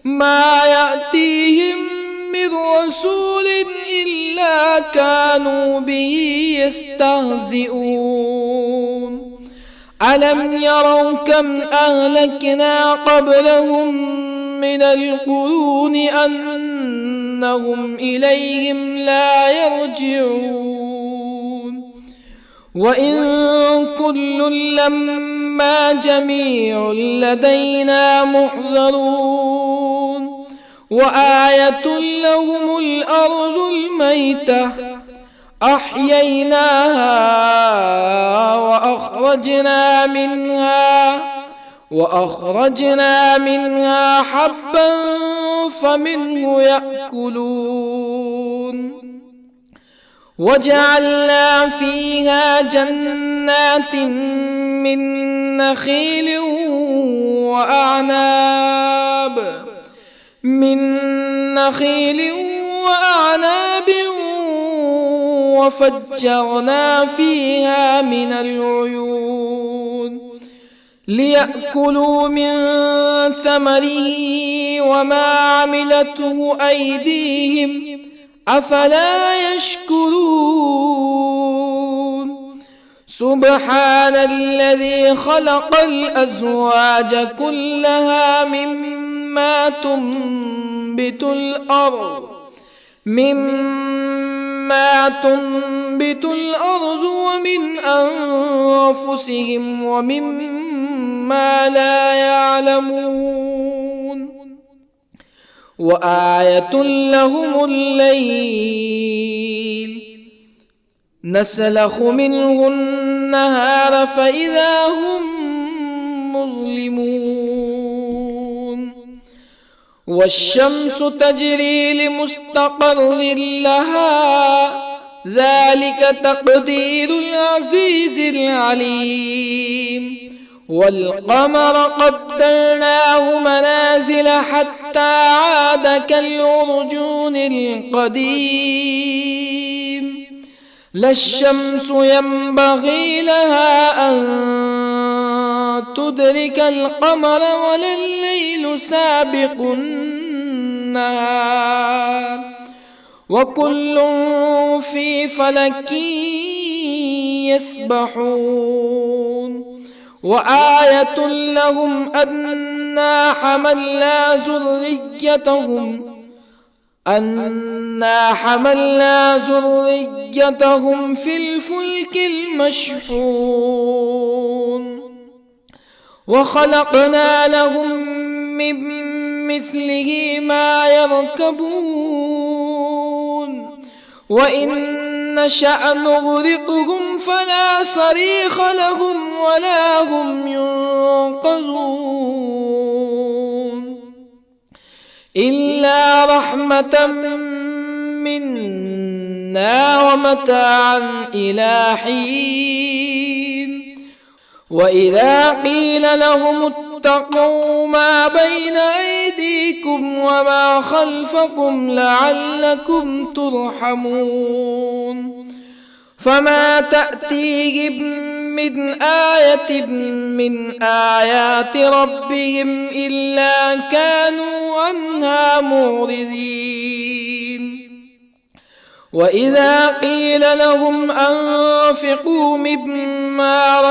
ما يأتيهم من رسول إلا كانوا به يستهزئون. ألم يروا كم أهلكنا قبلهم من القرون أنهم إليهم لا يرجعون. وإن كل لما جميع لدينا محضرون. وآية لهم الأرض الميتة أحييناها وأخرجنا منها حبا فمنه يأكلون. وجعلنا فيها جنات من نخيل وأعناب وفجرنا فيها من العيون ليأكلوا من ثمره وما عملته أيديهم أفلا يشكرون. سبحان الذي خلق الأزواج كلها مما تنبت الأرض ومن أنفسهم ومما لا يعلمون. وآية لهم الليل نسلخ منه النهار فإذا هم مظلمون. والشمس تجري لمستقر لها ذلك تقدير العزيز العليم. والقمر قدرناه منازل حتى عاد كالعرجون القديم. لا الشمس ينبغي لها أن تدرك القمر ولا الليل سابق النهار وكل في فلك يسبحون. وآية لهم أنا حملنا ذريتهم في الفلك المشحون وخلقنا لهم من مثله ما يركبون وإن نشأ نغرقهم فلا صريخ لهم ولا هم ينقذون إلا رحمة منا ومتاعا إلى حين. وإذا قيل لهم اتقوا ما بين أيديكم وما خلفكم لعلكم ترحمون فما تأتيهم من آية من آيات ربهم إلا كانوا عنها معرضين. وإذا قيل لهم أنفقوا مما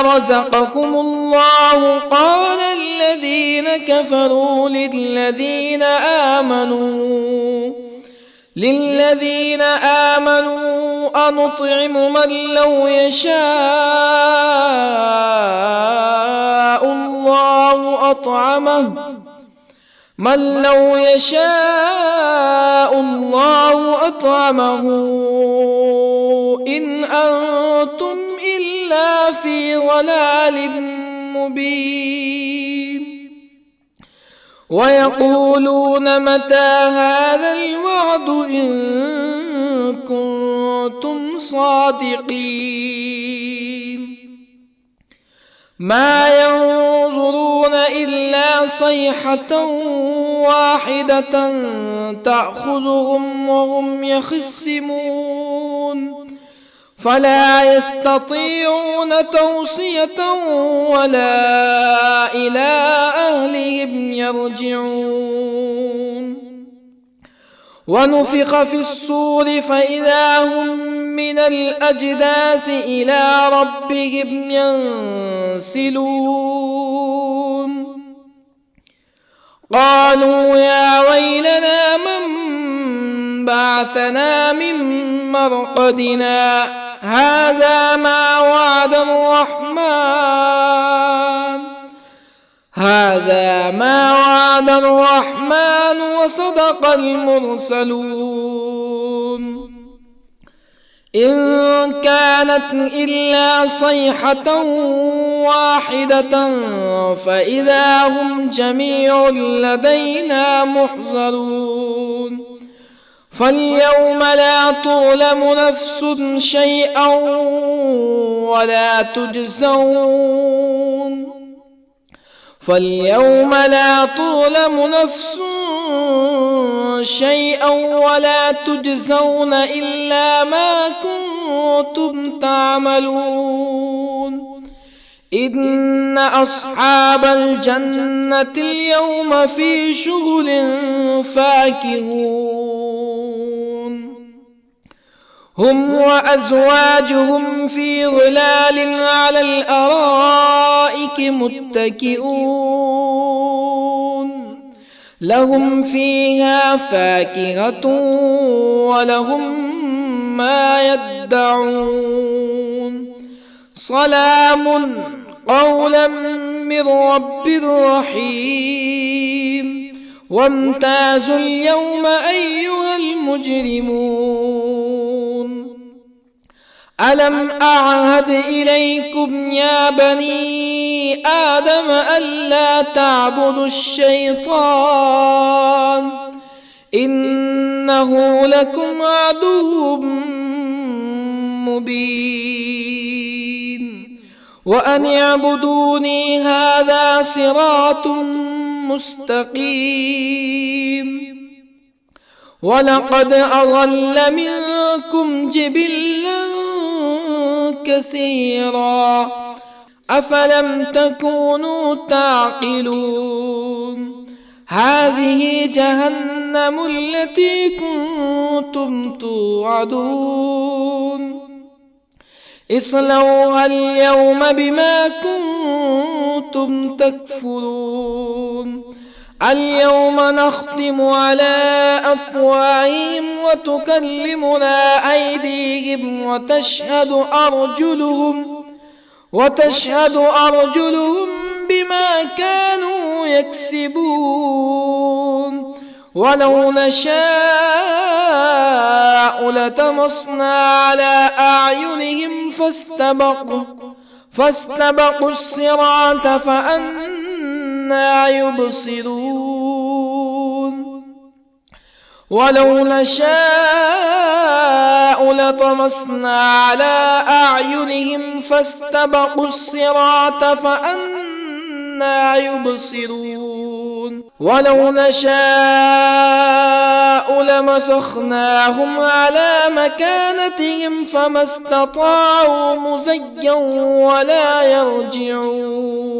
رزقكم الله قال الذين كفروا للذين آمنوا أنطعم من لو يشاء الله أطعمه إن أنتم إلا في ضلال مبين. ويقولون متى هذا الوعد إن كنتم صادقين ما ينظرون إلا صيحة واحدة تأخذهم وهم يخصمون فلا يستطيعون توصية ولا إلى أهلهم يرجعون. ونفخ في الصور فإذا هم من الأجداث إلى ربهم ينسلون قالوا يا ويلنا من بعثنا من مرقدنا هذا ما وعد الرحمن وصدق المرسلون إن كانت إلا صيحة واحدة فإذا هم جميع لدينا محضرون فاليوم لا تظلم نفس شيئا ولا تجزون إلا ما كنتم تعملون إن أصحاب الجنة اليوم في شغل فاكهون هم وأزواجهم في ظلال على الأرائك متكئون لهم فيها فاكهة ولهم ما يدعون سلام قولا من رب رحيم وامتازوا اليوم أيها المجرمون ألم أعهد إليكم يا بني آدم ألا تعبدوا الشيطان إنه لكم عدو مبين وأن اعبدوني هذا صراط مستقيم ولقد أضل منكم جبلا كثيرا أفلم تكونوا تعقلون هذه جهنم التي كنتم توعدون اصلوها اليوم بما كنتم تكفرون اليوم نختم على أفواههم وتكلمنا أيديهم وتشهد أرجلهم بما كانوا يكسبون ولو نشاء لطمسنا على أعينهم فاستبقوا الصراط فأنى يبصرون ولو نشاء لطمسنا على أعينهم فاستبقوا الصراط فأنى يبصرون ولو نشاء لمسخناهم على مكانتهم فما استطاعوا مزيا ولا يرجعون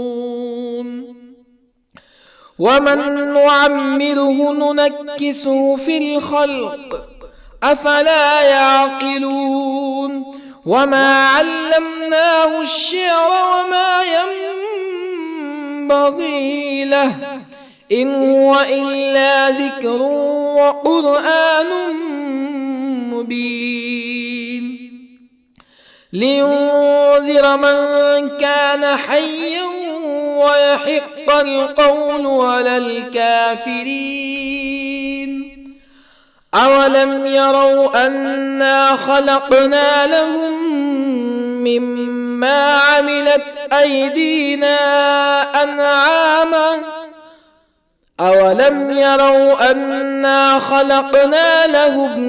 ومن نعمره ننكسه في الخلق أفلا يعقلون وما علمناه الشعر وما ينبغي له إن هو إلا ذكر وقرآن مبين لينذر من كان حيا ويحق القول على الكافرين أولم يروا أنا خلقنا لهم مما عملت أيدينا أنعاما أولم يروا أنا خلقنا لهم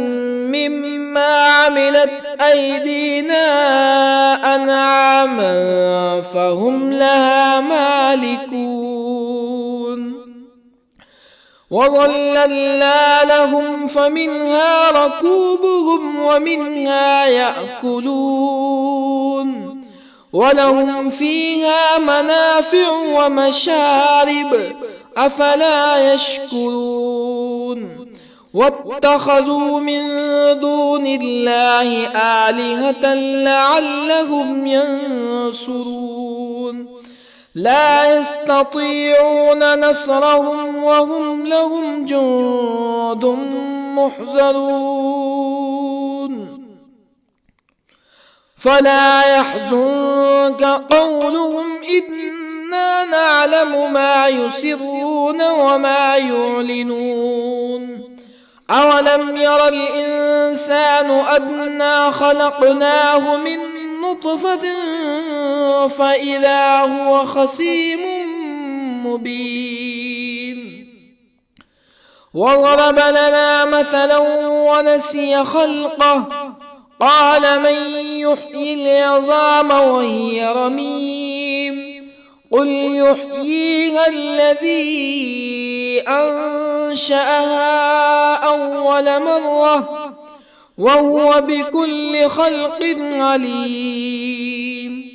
مما عملت أيدينا أنعاما فهم لها مالكون وظللنا لهم فمنها ركوبهم ومنها يأكلون ولهم فيها منافع ومشارب أفلا يشكرون واتخذوا من دون الله آلهة لعلهم ينصرون لا يستطيعون نصرهم وهم لهم جند محضرون فلا يحزنك قولهم إنا نعلم ما يسرون وما يعلنون أولم ير الإنسان أنا خلقناه من نطفة فإذا هو خصيم مبين وضرب لنا مثلا ونسي خلقه قال من يحيي العظام وهي رميم قل يحييها الذي أنشأها أول مرة وهو بكل خلق عليم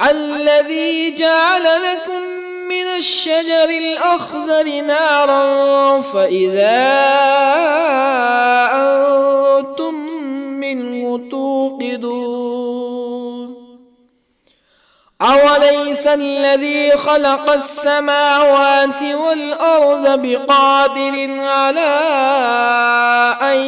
الذي جعل لكم من الشجر الأخضر نارا فإذا أنتم منه توقدون أوليس الذي خلق السماوات والأرض بقادر على أن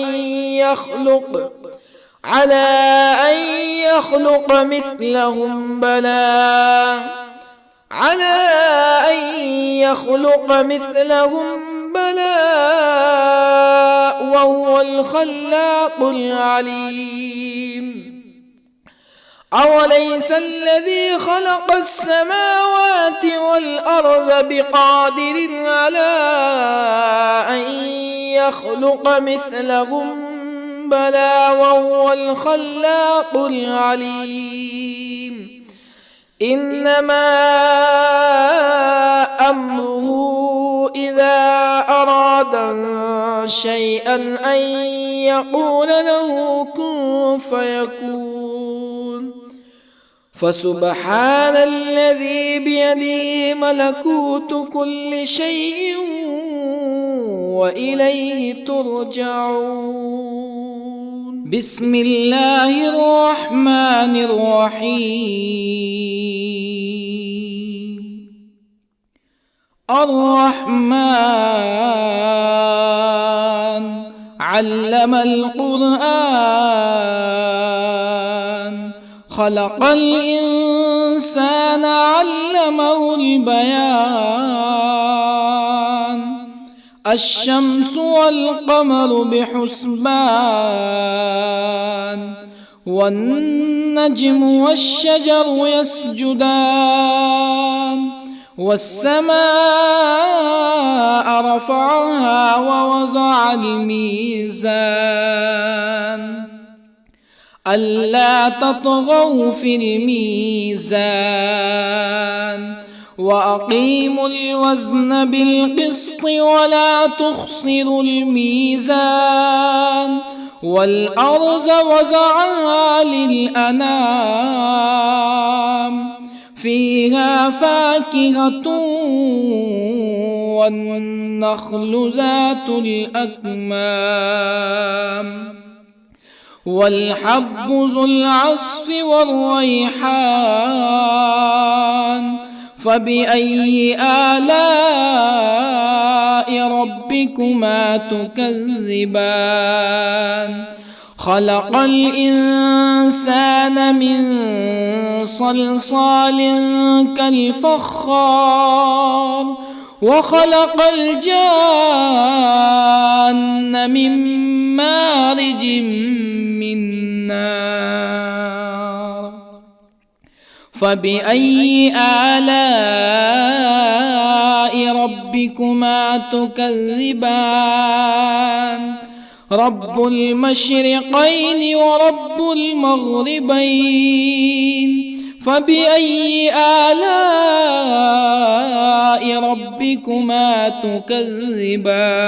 يخلق مثلهم بلى وهو الخلاق العليم أوليس الذي خلق السماوات والأرض بقادر على أن يخلق مثلهم بلى وهو الخلاق العليم إنما أمره إذا أراد شيئا أن يقول له كن فيكون فسبحان الذي بيده ملكوت كل شيء وإليه ترجعون. بسم الله الرحمن الرحيم. الرحمن علم القرآن خلق الإنسان علمه البيان الشمس والقمر بحسبان والنجم والشجر يسجدان والسماء رفعها ووضع الميزان ألا تطغوا في الميزان وأقيموا الوزن بالقسط ولا تخسروا الميزان والأرض وضعها للأنام فيها فاكهة والنخل ذات الأكمام والحب ذو العصف والريحان فبأي آلاء ربكما تكذبان خلق الإنسان من صلصال كالفخار وخلق الجان من مارج من نار فبأي آلاء ربكما تكذبان رب المشرقين ورب المغربين فبأي آلاء ربكما تكذبان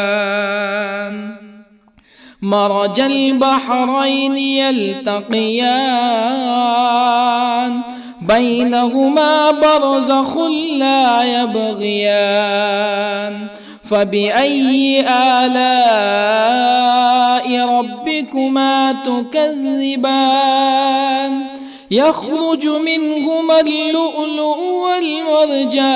مرج البحرين يلتقيان بينهما برزخ لا يبغيان فبأي آلاء ربكما تكذبان يخرج منهما اللؤلؤ والمرجان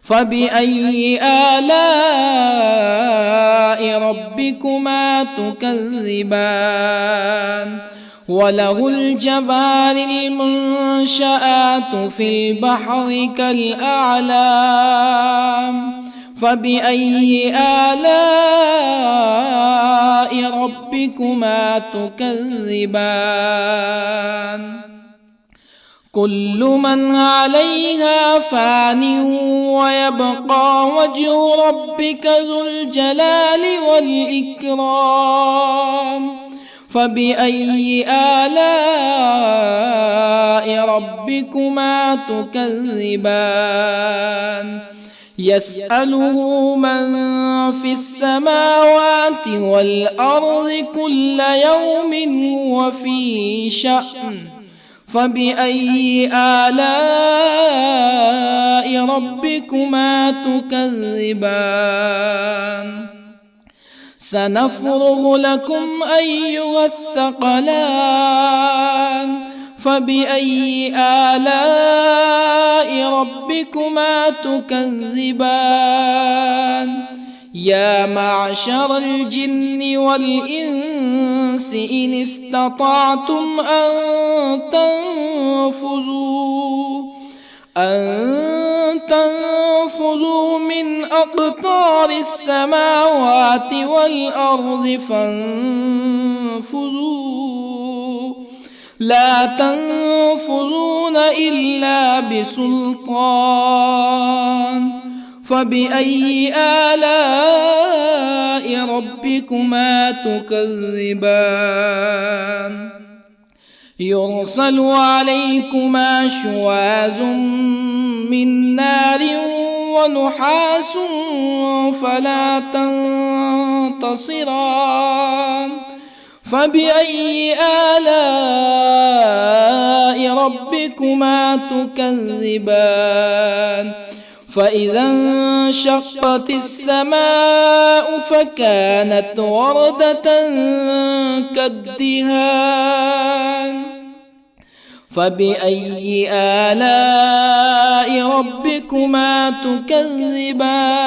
فبأي آلاء ربكما تكذبان وله الجوار المنشآت في البحر كالأعلام فبأي آلاء ربكما تكذبان كل من عليها فان ويبقى وجه ربك ذو الجلال والإكرام فبأي آلاء ربكما تكذبان يسأله من في السماوات والأرض كل يوم هو في شأن فبأي آلاء ربكما تكذبان سنفرغ لكم أيها الثقلان فبأي آلاء ربكما تكذبان يا معشر الجن والإنس إن استطعتم أن تنفذوا من أقطار السماوات والأرض فانفذوا لا تنفذون إلا بسلطان فبأي آلاء ربكما تكذبان يرسل عليكما شواظ من نار ونحاس فلا تنتصران فبأي آلاء ربكما تكذبان فإذا انشقت السماء فكانت وردة كالدهان فبأي آلاء ربكما تكذبان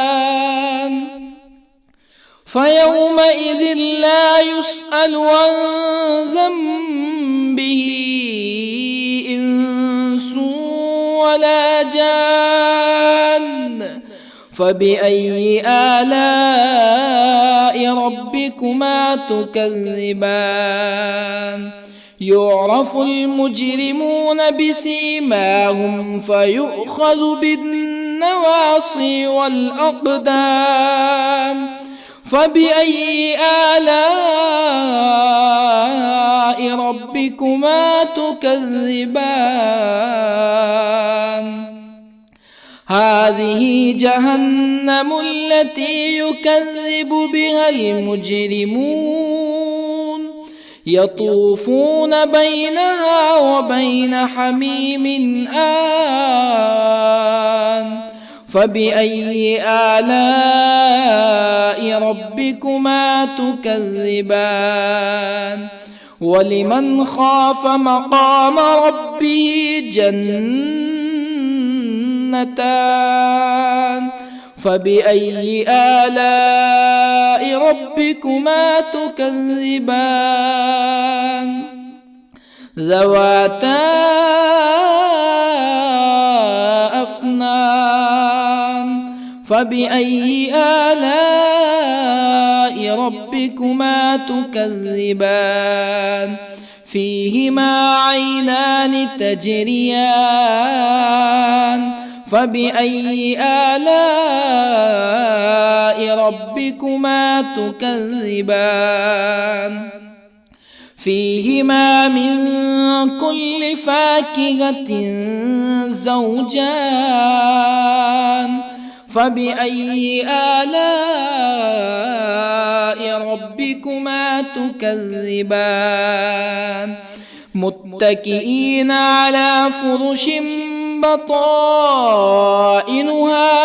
فيومئذ لا يسأل عن ذنبه إنس ولا جان فبأي آلاء ربكما تكذبان يعرف المجرمون بسيماهم فيؤخذ بالنواصي والأقدام فبأي آلاء ربكما تكذبان هذه جهنم التي يكذب بها المجرمون يطوفون بينها وبين حميم آن فبأي آلاء ربكما تكذبان ولمن خاف مقام ربه جنتان فبأي آلاء ربكما تكذبان ذواتا أفنان فبأي آلاء ربكما تكذبان فيهما عينان تجريان فبأي آلاء ربكما تكذبان فيهما من كل فاكهة زوجان فبأي آلاء ربكما تكذبان متكئين على فرش بطائنها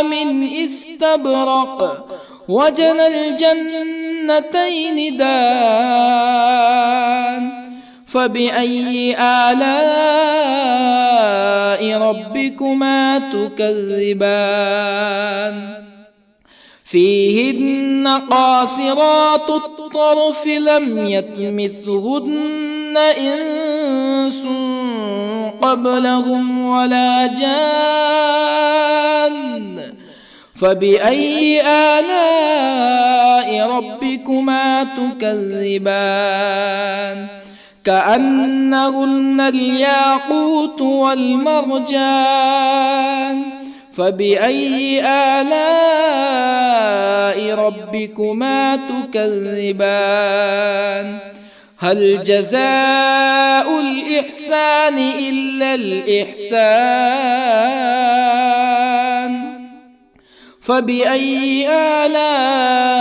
من استبرق وجنى الجنتين دان فبأي آلاء ربكما تكذبان فيهن قاصرات الطرف لم يطمثهن إنس قبلهم ولا جان فبأي آلاء ربكما تكذبان كأنهن الياقوت والمرجان فبأي آلاء ربكما تكذبان هل جزاء الإحسان إلا الإحسان فبأي آلاء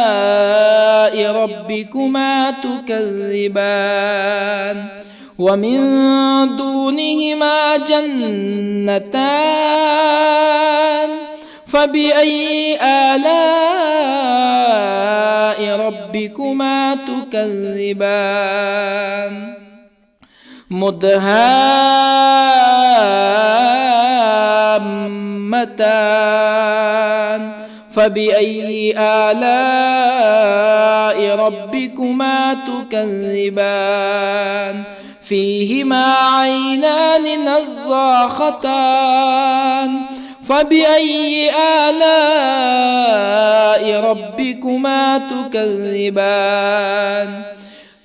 ربكما تكذبان ومن دونهما جنتان فبأي آلاء ربكما تكذبان مدهامتان فبأي آلاء ربكما تكذبان فيهما عينان نضاختان فبأي آلاء ربكما تكذبان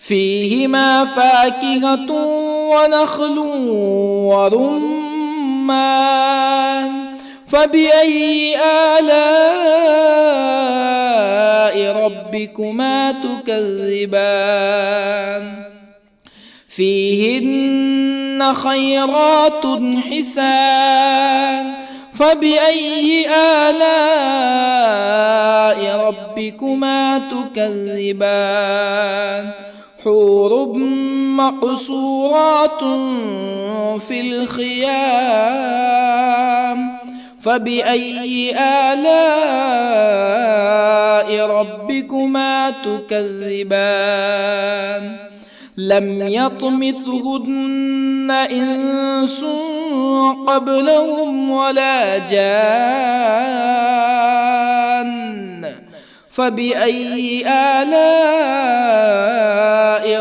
فيهما فاكهة ونخل ورمان فبأي آلاء ربكما تكذبان فيهن خيرات حسان فبأي آلاء ربكما تكذبان حور مقصورات في الخيام فبأي آلاء ربكما تكذبان لم يطمثهن إنس قبلهم ولا جان فبأي آلاء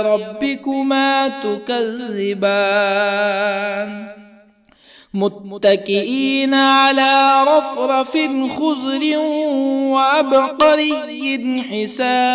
ربكما تكذبان متكئين على رفرف خضر وعبقري حسان